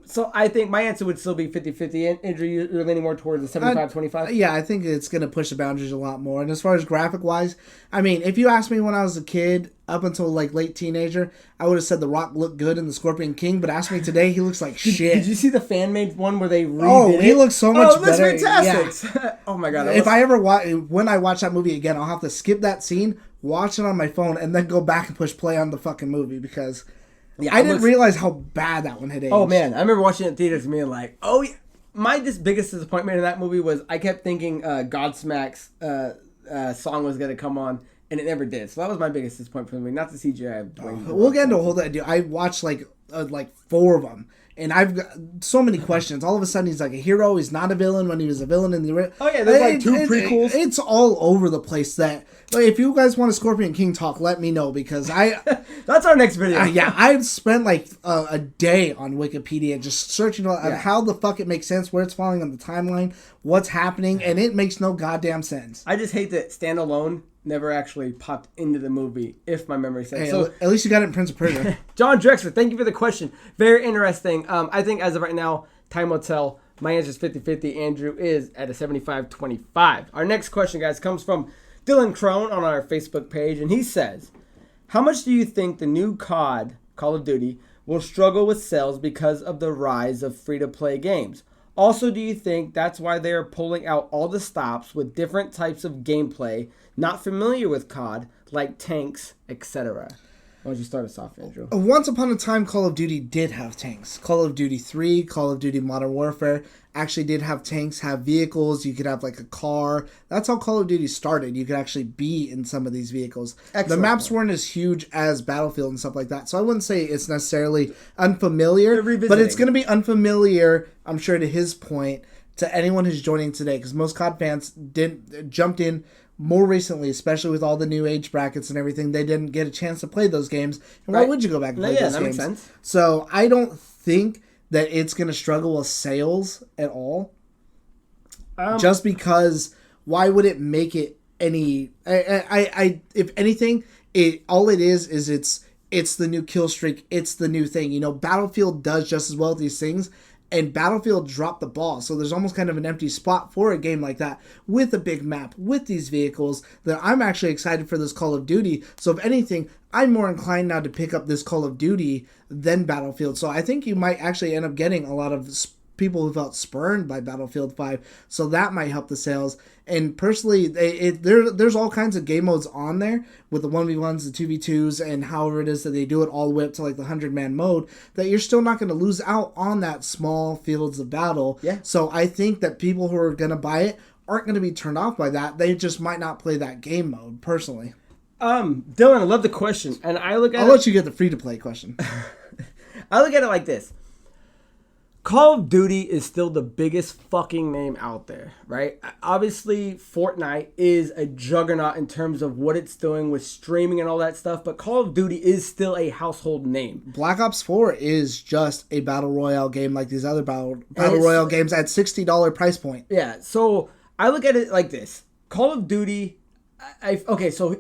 So I think my answer would still be 50-50. Andrew, you're leaning more towards the 75-25? Yeah, I think it's going to push the boundaries a lot more. And as far as graphic-wise, I mean, if you asked me when I was a kid, up until like late teenager, I would have said The Rock looked good in the Scorpion King, but ask me today, he looks like shit. Did you see the fan-made one where they redid it? He looks so much better. It looks fantastic. Yeah. Oh my god. If I ever when I watch that movie again, I'll have to skip that scene, watch it on my phone, and then go back and push play on the fucking movie because I didn't realize how bad that one had aged. Oh man, I remember watching it in theaters and being like, oh yeah. My biggest disappointment in that movie was I kept thinking Godsmack's song was going to come on, and it never did. So that was my biggest disappointment for the movie, not the CGI. We'll get into a whole that. I watched like 4 of them, and I've got so many questions. All of a sudden, he's like a hero. He's not a villain when he was a villain in the original. Oh yeah, there's like 2 prequels. It's all over the place. That if you guys want a Scorpion King talk, let me know because that's our next video. Yeah, I've spent like a day on Wikipedia just searching on how the fuck it makes sense, where it's falling on the timeline, what's happening, and it makes no goddamn sense. I just hate that Standalone never actually popped into the movie, if my memory serves. Hey, so at least you got it in Prince of Persia. John Drexler, thank you for the question. Very interesting. I think as of right now, time will tell. My answer is 50-50. Andrew is at a 75-25. Our next question, guys, comes from Dylan Crone on our Facebook page, and he says, how much do you think the new COD, Call of Duty, will struggle with sales because of the rise of free-to-play games? Also, do you think that's why they are pulling out all the stops with different types of gameplay not familiar with COD, like tanks, etc.? Why don't you start us off, Andrew? Once upon a time, Call of Duty did have tanks. Call of Duty 3, Call of Duty Modern Warfare actually did have tanks, have vehicles. You could have like a car. That's how Call of Duty started. You could actually be in some of these vehicles. Excellent. The maps weren't as huge as Battlefield and stuff like that. So I wouldn't say it's necessarily unfamiliar, but it's going to be unfamiliar, I'm sure to his point, to anyone who's joining today, because most COD fans jumped in more recently, especially with all the new age brackets and everything. They didn't get a chance to play those games. And why would you go back and play those games? That makes sense. So I don't think that it's going to struggle with sales at all. Just because, why would it make it any... if anything, all it is it's the new kill streak. It's the new thing. Battlefield does just as well with these things. And Battlefield dropped the ball. So there's almost kind of an empty spot for a game like that with a big map, with these vehicles, that I'm actually excited for this Call of Duty. So if anything, I'm more inclined now to pick up this Call of Duty than Battlefield. So I think you might actually end up getting a lot of people who felt spurned by Battlefield 5. So that might help the sales. And personally, there's all kinds of game modes on there with the 1v1s, the 2v2s, and however it is that they do it all the way up to like the 100-man mode, that you're still not going to lose out on that small fields of battle. Yeah. So I think that people who are going to buy it aren't going to be turned off by that. They just might not play that game mode, personally. Dylan, I love the question. And I'll let you get the free-to-play question. I look at it like this. Call of Duty is still the biggest fucking name out there, right? Obviously, Fortnite is a juggernaut in terms of what it's doing with streaming and all that stuff, but Call of Duty is still a household name. Black Ops 4 is just a Battle Royale game like these other Battle Royale games at $60 price point. Yeah, so I look at it like this. Call of Duty, so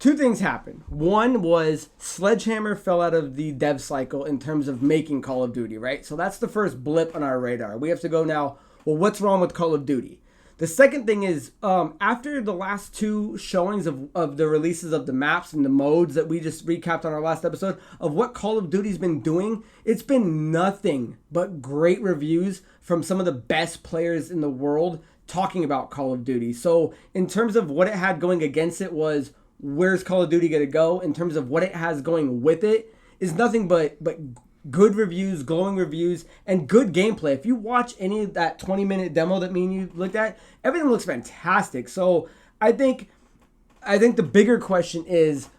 two things happened. One was Sledgehammer fell out of the dev cycle in terms of making Call of Duty, right? So that's the first blip on our radar. We have to go now, well, what's wrong with Call of Duty? The second thing is, after the last two showings of the releases of the maps and the modes that we just recapped on our last episode of what Call of Duty's been doing, it's been nothing but great reviews from some of the best players in the world talking about Call of Duty. So in terms of what it had going against it was, where's Call of Duty going to go? In terms of what it has going with it is nothing but good reviews, glowing reviews, and good gameplay. If you watch any of that 20-minute demo that me and you looked at, everything looks fantastic. So I think the bigger question is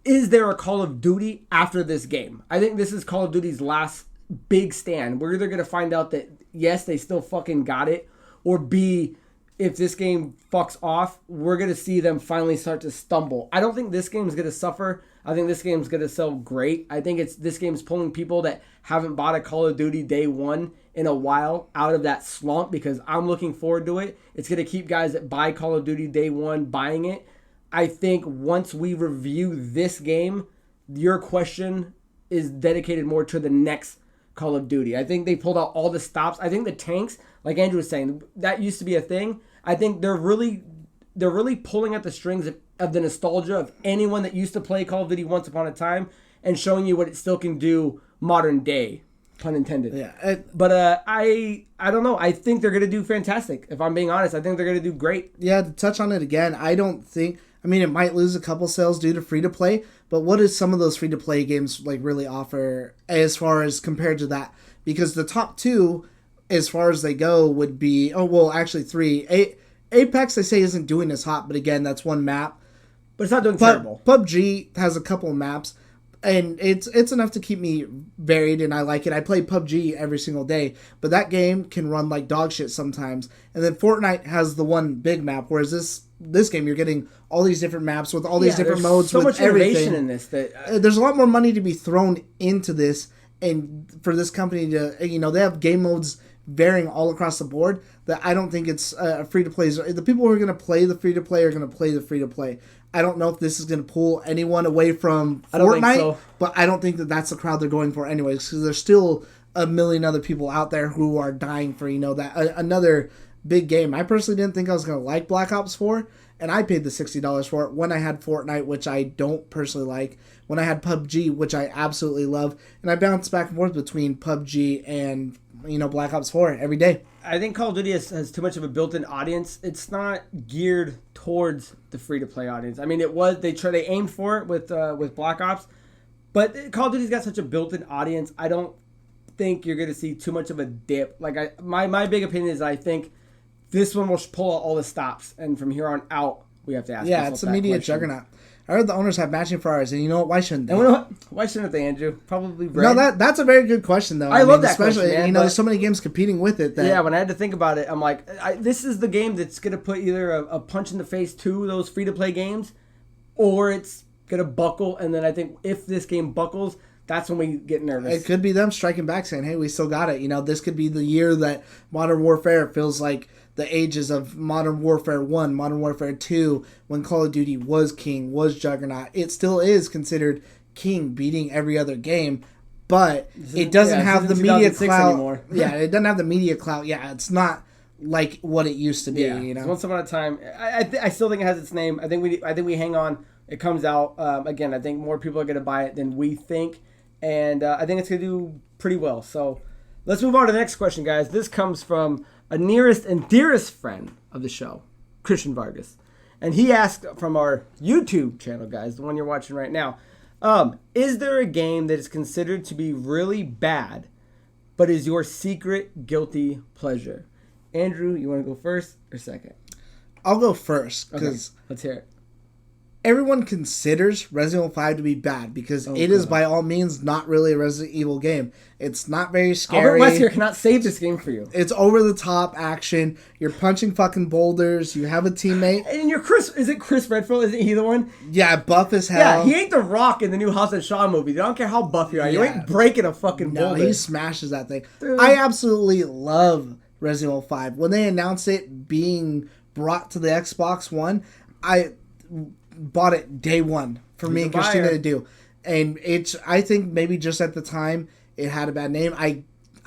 there a Call of Duty after this game? I think this is Call of Duty's last big stand. We're either going to find out that, yes, they still fucking got it, or B, if this game fucks off, we're going to see them finally start to stumble. I don't think this game is going to suffer. I think this game's going to sell great. I think this game's pulling people that haven't bought a Call of Duty day one in a while out of that slump, because I'm looking forward to it. It's going to keep guys that buy Call of Duty day one buying it. I think once we review this game, your question is dedicated more to the next Call of Duty. I think they pulled out all the stops. I think the tanks, like Andrew was saying, that used to be a thing. I think they're really pulling at the strings of the nostalgia of anyone that used to play Call of Duty once upon a time and showing you what it still can do modern day, pun intended. Yeah. But I don't know. I think they're going to do fantastic. If I'm being honest, I think they're going to do great. Yeah, to touch on it again, it might lose a couple sales due to free-to-play, but what does some of those free-to-play games like really offer as far as compared to that? Because the top two, as far as they go, would be, actually three. Apex, they say, isn't doing as hot, but again, that's one map. But it's not doing terrible. PUBG has a couple of maps, and it's enough to keep me varied, and I like it. I play PUBG every single day, but that game can run like dog shit sometimes. And then Fortnite has the one big map, whereas this game, you're getting all these different maps with all these different modes, so with much everything. Innovation in this that there's a lot more money to be thrown into this, and for this company to, they have game modes varying all across the board, that I don't think it's free-to-play. The people who are going to play the free-to-play are going to play the free-to-play. I don't know if this is going to pull anyone away from Fortnite, but I don't think that that's the crowd they're going for anyways, because there's still a million other people out there who are dying for, that another big game. I personally didn't think I was going to like Black Ops 4, and I paid the $60 for it when I had Fortnite, which I don't personally like, when I had PUBG, which I absolutely love, and I bounce back and forth between PUBG and Black Ops 4 every day. I think Call of Duty has too much of a built-in audience. It's not geared towards the free-to-play audience. I mean, they aimed for it with Black Ops, but Call of Duty's got such a built-in audience. I don't think you're going to see too much of a dip. Like my big opinion is I think this one will pull out all the stops, and from here on out, we have to ask. Yeah, it's a media juggernaut. I heard the owners have matching Ferraris, and you know what? Why shouldn't they? And you know what? Why shouldn't they, Andrew? Probably bread. No, that's a very good question, though. I love that especially, question, man, there's so many games competing with it. Yeah, when I had to think about it, I'm like, this is the game that's going to put either a punch in the face to those free-to-play games, or it's going to buckle, and then I think if this game buckles, that's when we get nervous. It could be them striking back saying, hey, we still got it. This could be the year that Modern Warfare feels like the ages of Modern Warfare 1, Modern Warfare 2, when Call of Duty was king, was juggernaut. It still is considered king, beating every other game, but it doesn't have the media clout anymore. Yeah, it doesn't have the media clout. Yeah, it's not like what it used to be. Yeah, once upon a time. I still think it has its name. I think we hang on. It comes out again. I think more people are going to buy it than we think, and I think it's going to do pretty well. So let's move on to the next question, guys. This comes from a nearest and dearest friend of the show, Christian Vargas. And he asked from our YouTube channel, guys, the one you're watching right now, is there a game that is considered to be really bad, but is your secret guilty pleasure? Andrew, you want to go first or second? I'll go first, because let's hear it. Everyone considers Resident Evil 5 to be bad because it is by all means not really a Resident Evil game. It's not very scary. Albert West here cannot save this game for you. It's over the top action. You're punching fucking boulders. You have a teammate. And you're Chris. Is it Chris Redfield? Isn't he the one? Yeah, buff as hell. Yeah, he ain't the Rock in the new Hobbs and Shaw movie. I don't care how buff you are. You ain't breaking a fucking boulder. No, he smashes that thing. Dude. I absolutely love Resident Evil 5. When they announced it being brought to the Xbox One, bought it day one for me and Christina to do. And I think maybe just at the time it had a bad name.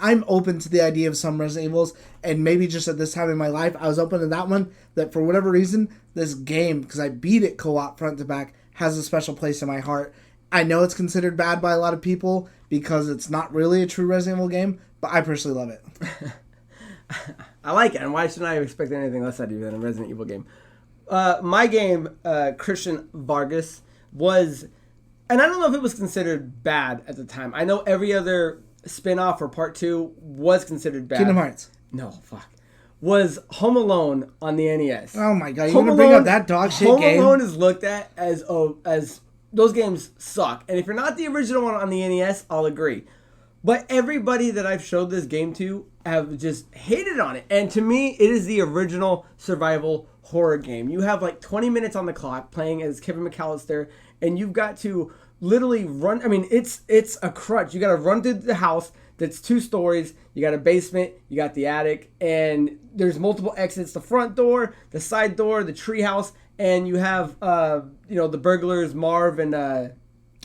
I'm open to the idea of some Resident Evils, and maybe just at this time in my life, I was open to that one, that for whatever reason, this game, because I beat it co-op front to back, has a special place in my heart. I know it's considered bad by a lot of people because it's not really a true Resident Evil game, but I personally love it. I like it, and why should I expect anything less out of you than a Resident Evil game? My game, Christian Vargas, was, and I don't know if it was considered bad at the time. I know every other spin-off or part 2 was considered bad. Kingdom Hearts. No, fuck. Was Home Alone on the NES. Oh my god, you're going to bring up that dog shit game? Home Alone is looked at as those games suck. And if you're not the original one on the NES, I'll agree. But everybody that I've showed this game to have just hated on it. And to me, it is the original survival horror game. You have like 20 minutes on the clock playing as Kevin McAllister, and you've got to literally run. I mean, it's a crutch. You got to run through the house that's 2 stories. You got a basement, you got the attic, and there's multiple exits: the front door, the side door, the treehouse, and you have the burglars Marv and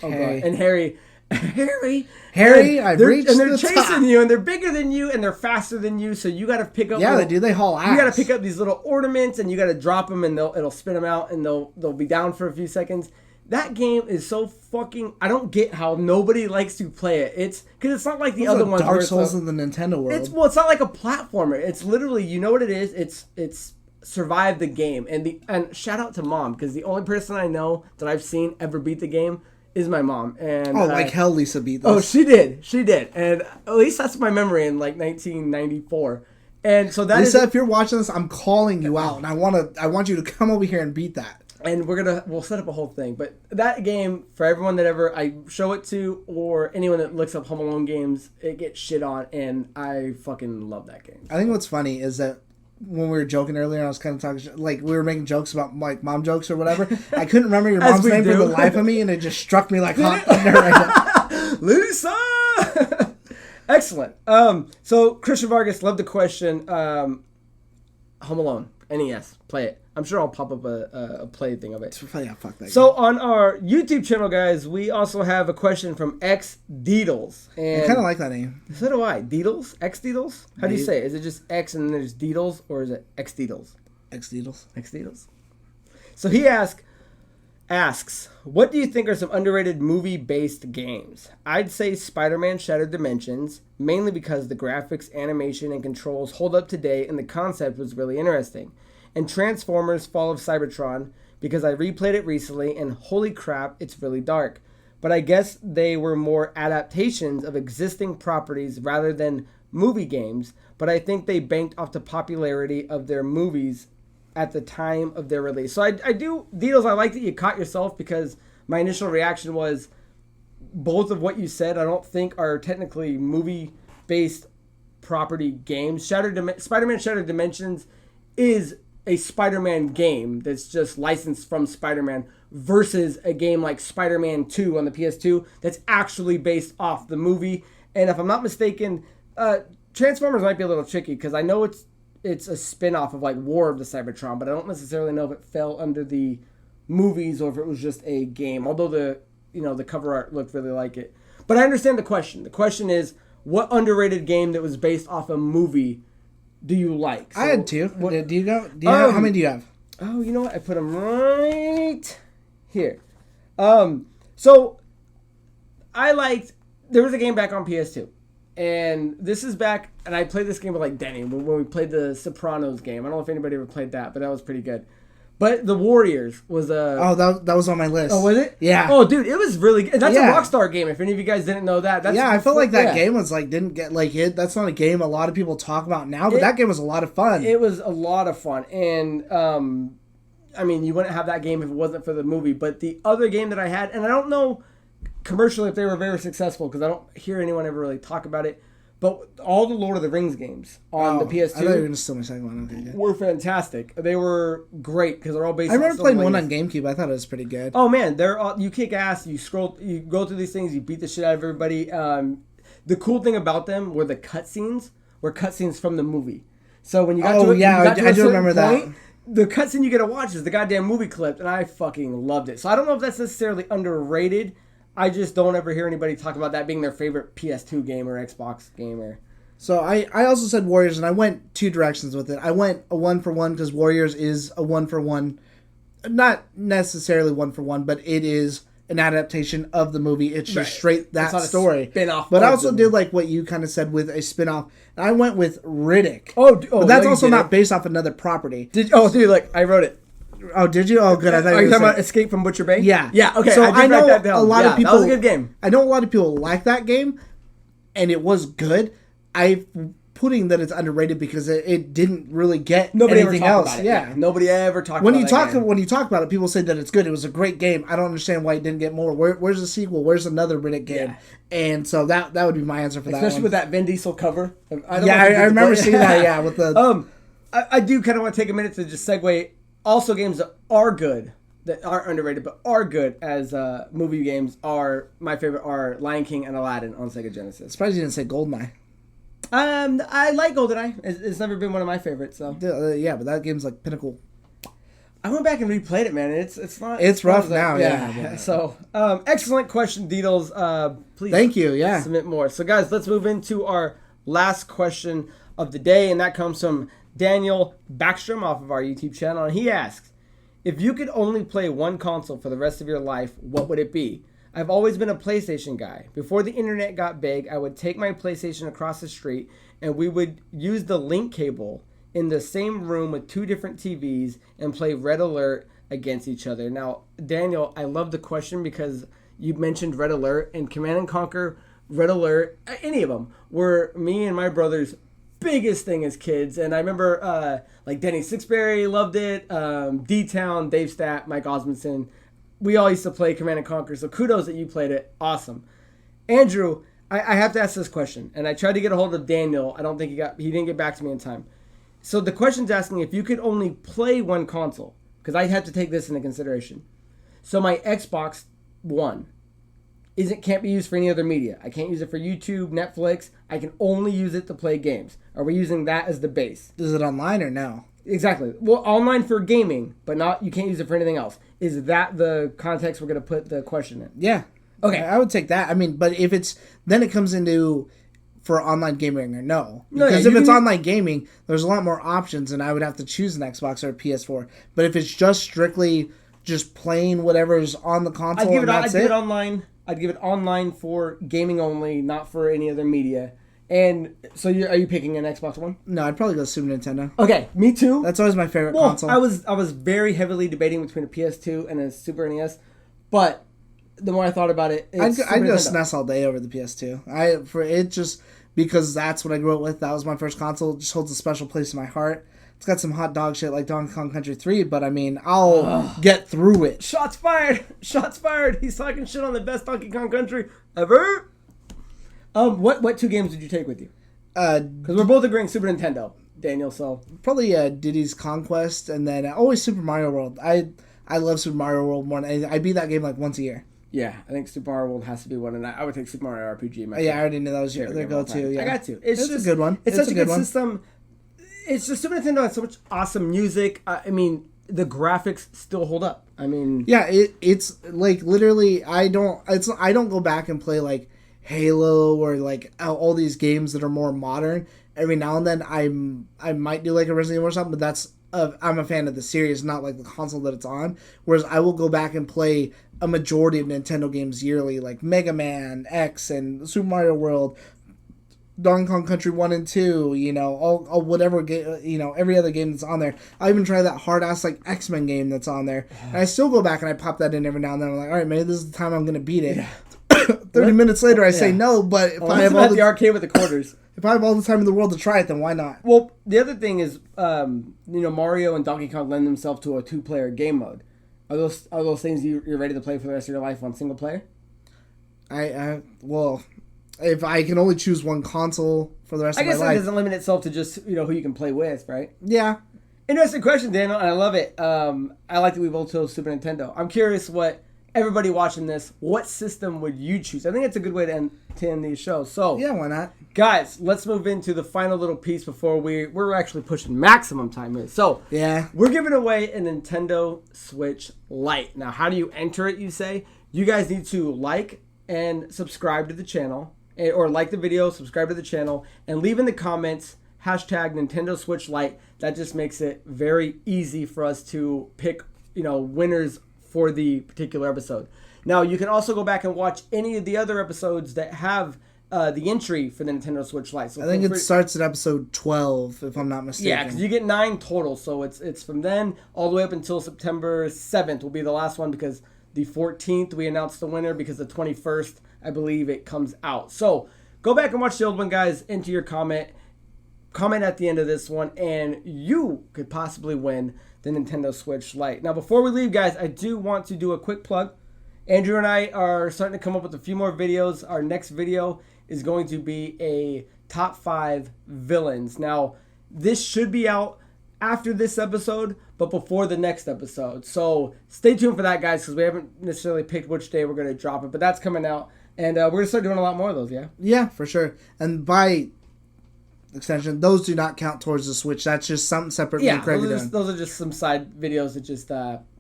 Harry. Harry, I've reached and they're the chasing top. you, and they're bigger than you, and they're faster than you. So you got to pick up. Yeah, they do. They haul ass. You got to pick up these little ornaments, and you got to drop them, and it'll spin them out, and they'll be down for a few seconds. That game is so fucking. I don't get how nobody likes to play it. It's because it's not like the other ones. Dark Souls in the Nintendo world. It's not like a platformer. It's literally, you know what it is. It's survive the game, and shout out to Mom, because the only person I know that I've seen ever beat the game is my mom. And like hell, Lisa beat this. Oh, she did, and at least that's my memory in like 1994. And so that Lisa, if you're watching this, I'm calling you out, and I want you to come over here and beat that. And we'll set up a whole thing. But that game, for everyone that ever I show it to, or anyone that looks up Home Alone games, it gets shit on, and I fucking love that game. I think what's funny is that when we were joking earlier, I was kind of talking, like, we were making jokes about, like, mom jokes or whatever. I couldn't remember your mom's name for the life of me, and it just struck me like hot thunder right now. Lisa! Excellent. So, Christian Vargas, love the question. Home Alone, NES, play it. I'm sure I'll pop up a play thing of it. Yeah, fuck that. So, on our YouTube channel, guys, we also have a question from X Deedles. And I kind of like that name. So do I. Deedles? X Deedles? How do you say it? Is it just X and then there's Deedles, or is it X Deedles? X Deedles. X Deedles. So he asks, what do you think are some underrated movie-based games? I'd say Spider-Man Shattered Dimensions, mainly because the graphics, animation, and controls hold up today, and the concept was really interesting. And Transformers Fall of Cybertron, because I replayed it recently, and holy crap, it's really dark. But I guess they were more adaptations of existing properties rather than movie games, but I think they banked off the popularity of their movies at the time of their release. So I do, Deedles, I like that you caught yourself, because my initial reaction was both of what you said I don't think are technically movie-based property games. Spider-Man Shattered Dimensions is a Spider-Man game that's just licensed from Spider-Man, versus a game like Spider-Man 2 on the PS2 that's actually based off the movie. And if I'm not mistaken, Transformers might be a little tricky, because I know it's a spin-off of like War of the Cybertron, but I don't necessarily know if it fell under the movies or if it was just a game, although the cover art looked really like it. But I understand the question. The question is, what underrated game that was based off a movie do you like? So, I had 2. Do you go? How many do you have? Oh, you know what? I put them right here. So I liked, there was a game back on PS2. And this is back, and I played this game with like Denny when we played the Sopranos game. I don't know if anybody ever played that, but that was pretty good. But The Warriors was a... Oh, that was on my list. Oh, was it? Yeah. Oh, dude, it was really good. That's a Rockstar game, if any of you guys didn't know that. I felt like that game was like, didn't get like it. That's not a game a lot of people talk about now, but that game was a lot of fun. It was a lot of fun. And, I mean, you wouldn't have that game if it wasn't for the movie. But the other game that I had, and I don't know commercially if they were very successful, because I don't hear anyone ever really talk about it, but all the Lord of the Rings games on the PS2 I thought you were going to steal my second one. Okay, were fantastic. They were great because they're all based. I remember playing one on GameCube. I thought it was pretty good. Oh man, they're all, you kick ass. You go through these things. You beat the shit out of everybody. The cool thing about them were the cutscenes. Were cutscenes from the movie. So when you got to it, I do remember that. the cutscene you get to watch is the goddamn movie clip, and I fucking loved it. So I don't know if that's necessarily underrated. I just don't ever hear anybody talk about that being their favorite PS2 game or Xbox game. So I also said Warriors, and I went two directions with it. I went a 1-for-1 because Warriors is a 1-for-1. Not necessarily 1-for-1, but it is an adaptation of the movie. It's just straight that story. Spin-off. But I also did like what you kind of said with a spin-off. And I went with Riddick. But that's also not based off another property. Dude, look, I wrote it. Oh, did you? Oh, good. I thought Are you talking about Escape from Butcher Bay? Yeah. Yeah, okay. So I know that down. A lot of people... That was a good game. I know a lot of people like that game, and it was good. I'm putting that it's underrated because it didn't really get anything else. About it. Yeah. Nobody ever talked when about you it. When you talk about it, people say that it's good. It was a great game. I don't understand why it didn't get more. Where's the sequel? Where's another Riddick game? Yeah. And so that would be my answer for that. Especially with that Vin Diesel cover. I remember seeing that. Yeah, with the. I do kind of want to take a minute to just segue. Also, games that are good, that aren't underrated, but are good as movie games are my favorite are Lion King and Aladdin on Sega Genesis. Surprised you didn't say GoldenEye. I like GoldenEye. It's never been one of my favorites. So yeah, but that game's like pinnacle. I went back and replayed it, man. It's not. It's rough now. Yeah. So excellent question, Deedles. Please. Thank you. Yeah. Submit more. So guys, let's move into our last question of the day, and that comes from Daniel Backstrom off of our YouTube channel, and he asks, if you could only play one console for the rest of your life, what would it be? I've always been a PlayStation guy. Before the internet got big, I would take my PlayStation across the street and we would use the link cable in the same room with two different TVs and play Red Alert against each other. Now, Daniel, I love the question because you mentioned Red Alert and Command & Conquer, Red Alert, any of them, were me and my brother's biggest thing as kids. And I remember like Denny Sixberry loved it, D-Town, Dave Stat, Mike Osmondson. We all used to play Command & Conquer, so kudos that you played it. Awesome. Andrew, I have to ask this question, and I tried to get a hold of Daniel. I don't think he didn't get back to me in time. So the question's asking if you could only play one console, because I have to take this into consideration. So my Xbox One can't be used for any other media. I can't use it for YouTube, Netflix. I can only use it to play games. Are we using that as the base? Is it online or no? Exactly. Well, online for gaming, but you can't use it for anything else. Is that the context we're going to put the question in? Yeah. Okay. I would take that. I mean, but if then it comes into for online gaming or no. Because if it's online gaming, there's a lot more options and I would have to choose an Xbox or a PS4. But if it's just strictly just playing whatever's on the console I'd give it online. I'd give it online for gaming only, not for any other media. And so, are you picking an Xbox One? No, I'd probably go Super Nintendo. Okay, me too. That's always my favorite console. I was very heavily debating between a PS2 and a Super NES, but the more I thought about it, I'd go SNES all day over the PS2. Because that's what I grew up with. That was my first console. It just holds a special place in my heart. It's got some hot dog shit like Donkey Kong Country 3, but I mean, I'll get through it. Shots fired! Shots fired! He's talking shit on the best Donkey Kong Country ever. What two games did you take with you? Because we're both agreeing Super Nintendo, Daniel. So probably Diddy's Conquest, and then always Super Mario World. I love Super Mario World more than anything. I beat that game like once a year. Yeah, I think Super Mario World has to be one, and I would take Super Mario RPG. I already knew that was their go-to. Yeah, I got to. It's just a good one. It's such a good system. It's just Super Nintendo has so much awesome music. I mean, the graphics still hold up. I mean, yeah, it's like literally. I don't go back and play like Halo or like all these games that are more modern. Every now and then I might do like a Resident Evil or something, but I'm a fan of the series, not like the console that it's on. Whereas I will go back and play a majority of Nintendo games yearly, like Mega Man X and Super Mario World, Donkey Kong Country 1 and 2, all whatever game, every other game that's on there. I even try that hard ass like X-Men game that's on there. And I still go back and I pop that in every now and then. I'm like, all right, maybe this is the time I'm going to beat it. Yeah. 30 minutes later, I say no, but if I have all the arcade with the quarters, if I have all the time in the world to try it, then why not? Well, the other thing is, Mario and Donkey Kong lend themselves to a 2-player game mode. Are those things you're ready to play for the rest of your life on single player? Well, if I can only choose one console for the rest of my life, I guess it doesn't limit itself to just who you can play with, right? Yeah. Interesting question, Daniel, and I love it. I like that we both chose Super Nintendo. I'm curious what everybody watching this, what system would you choose? I think it's a good way to end these shows. So yeah, why not? Guys, let's move into the final little piece before we're actually pushing maximum time here. So yeah, we're giving away a Nintendo Switch Lite. Now, how do you enter it, you say? You guys need to like and subscribe to the channel, or like the video, subscribe to the channel, and leave in the comments hashtag Nintendo Switch Lite. That just makes it very easy for us to pick, winners for the particular episode. Now, you can also go back and watch any of the other episodes that have the entry for the Nintendo Switch Lite. So I think it starts at episode 12, if I'm not mistaken. Yeah, because you get 9 total. So it's from then all the way up until September 7th will be the last one, because the 14th we announced the winner, because the 21st, I believe, it comes out. So go back and watch the old one, guys. Enter your comment at the end of this one, and you could possibly win the Nintendo Switch Lite. Now, before we leave, guys, I do want to do a quick plug. Andrew and I are starting to come up with a few more videos. Our next video is going to be a top 5 villains. Now, this should be out after this episode, but before the next episode. So stay tuned for that, guys, because we haven't necessarily picked which day we're going to drop it, but that's coming out. And we're going to start doing a lot more of those, yeah? Yeah, for sure. And by extension, those do not count towards the Switch. That's just something separate. Yeah, those are just some side videos that just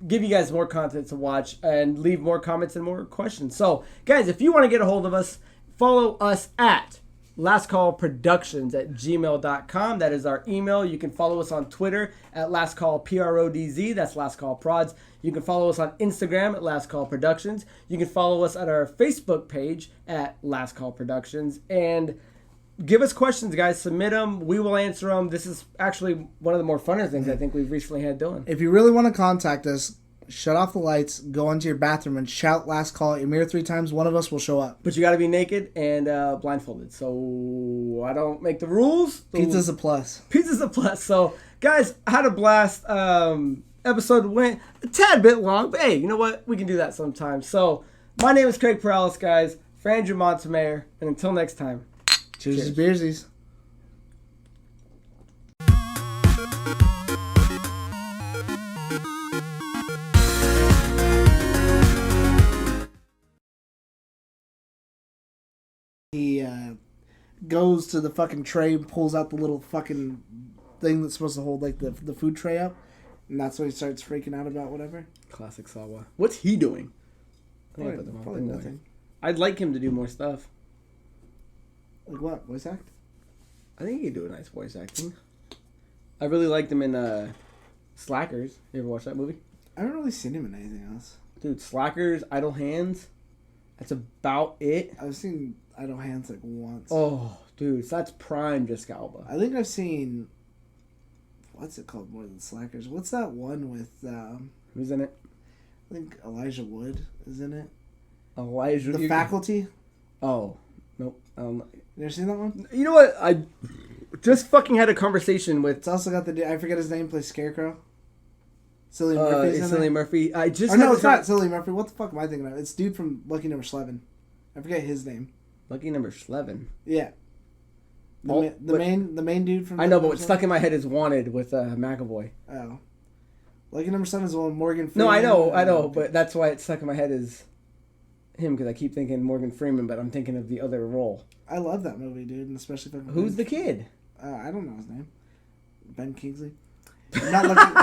give you guys more content to watch and leave more comments and more questions. So, guys, if you want to get a hold of us, follow us at LastCallProductionz@gmail.com. That is our email. You can follow us on Twitter at LastCallProdz. That's LastCallProds. You can follow us on Instagram at LastCallProductionz. You can follow us at our Facebook page at LastCallProductionz. And give us questions, guys. Submit them. We will answer them. This is actually one of the more funner things I think we've recently had doing. If you really want to contact us, shut off the lights, go into your bathroom, and shout "Last Call" at your mirror 3 times. One of us will show up. But you got to be naked and blindfolded. So I don't make the rules. Pizza's a plus. Pizza's a plus. So, guys, I had a blast. Episode went a tad bit long, but hey, you know what? We can do that sometimes. So, my name is Craig Perales, guys. For Andrew Montemayor, and until next time. Cheers. Beersies. He goes to the fucking tray, pulls out the little fucking thing that's supposed to hold like the food tray up, and that's when he starts freaking out about whatever. Classic Sawa. What's he doing? Probably nothing. I'd like him to do more stuff. Like what? Voice act? I think he could do a nice voice acting. I really liked him in Slackers. You ever watch that movie? I haven't really seen him in anything else. Dude, Slackers, Idle Hands. That's about it. I've seen Idle Hands like once. Oh, dude, so that's prime Jessica Alba. I think I've seen... What's it called more than Slackers? What's that one with... Who's in it? I think Elijah Wood is in it. Elijah... The Faculty? Oh, nope. You ever seen that one? You know what? I just fucking had a conversation with... It's also got the... I forget his name, plays Scarecrow. Cillian Murphy's in Cillian Murphy. I just... no, it's not Cillian Murphy. What the fuck am I thinking of? It's dude from Lucky Number 11. I forget his name. Lucky Number 11? Yeah. The main dude from... I know, but what's stuck in my head is Wanted with McAvoy. Oh. Lucky Number 7 is the one with Morgan Freeman. No, I know, but that's why it's stuck in my head is him, because I keep thinking Morgan Freeman, but I'm thinking of the other role. I love that movie, dude, and especially fucking... Who's the kid? I don't know his name. Ben Kingsley. I'm not looking...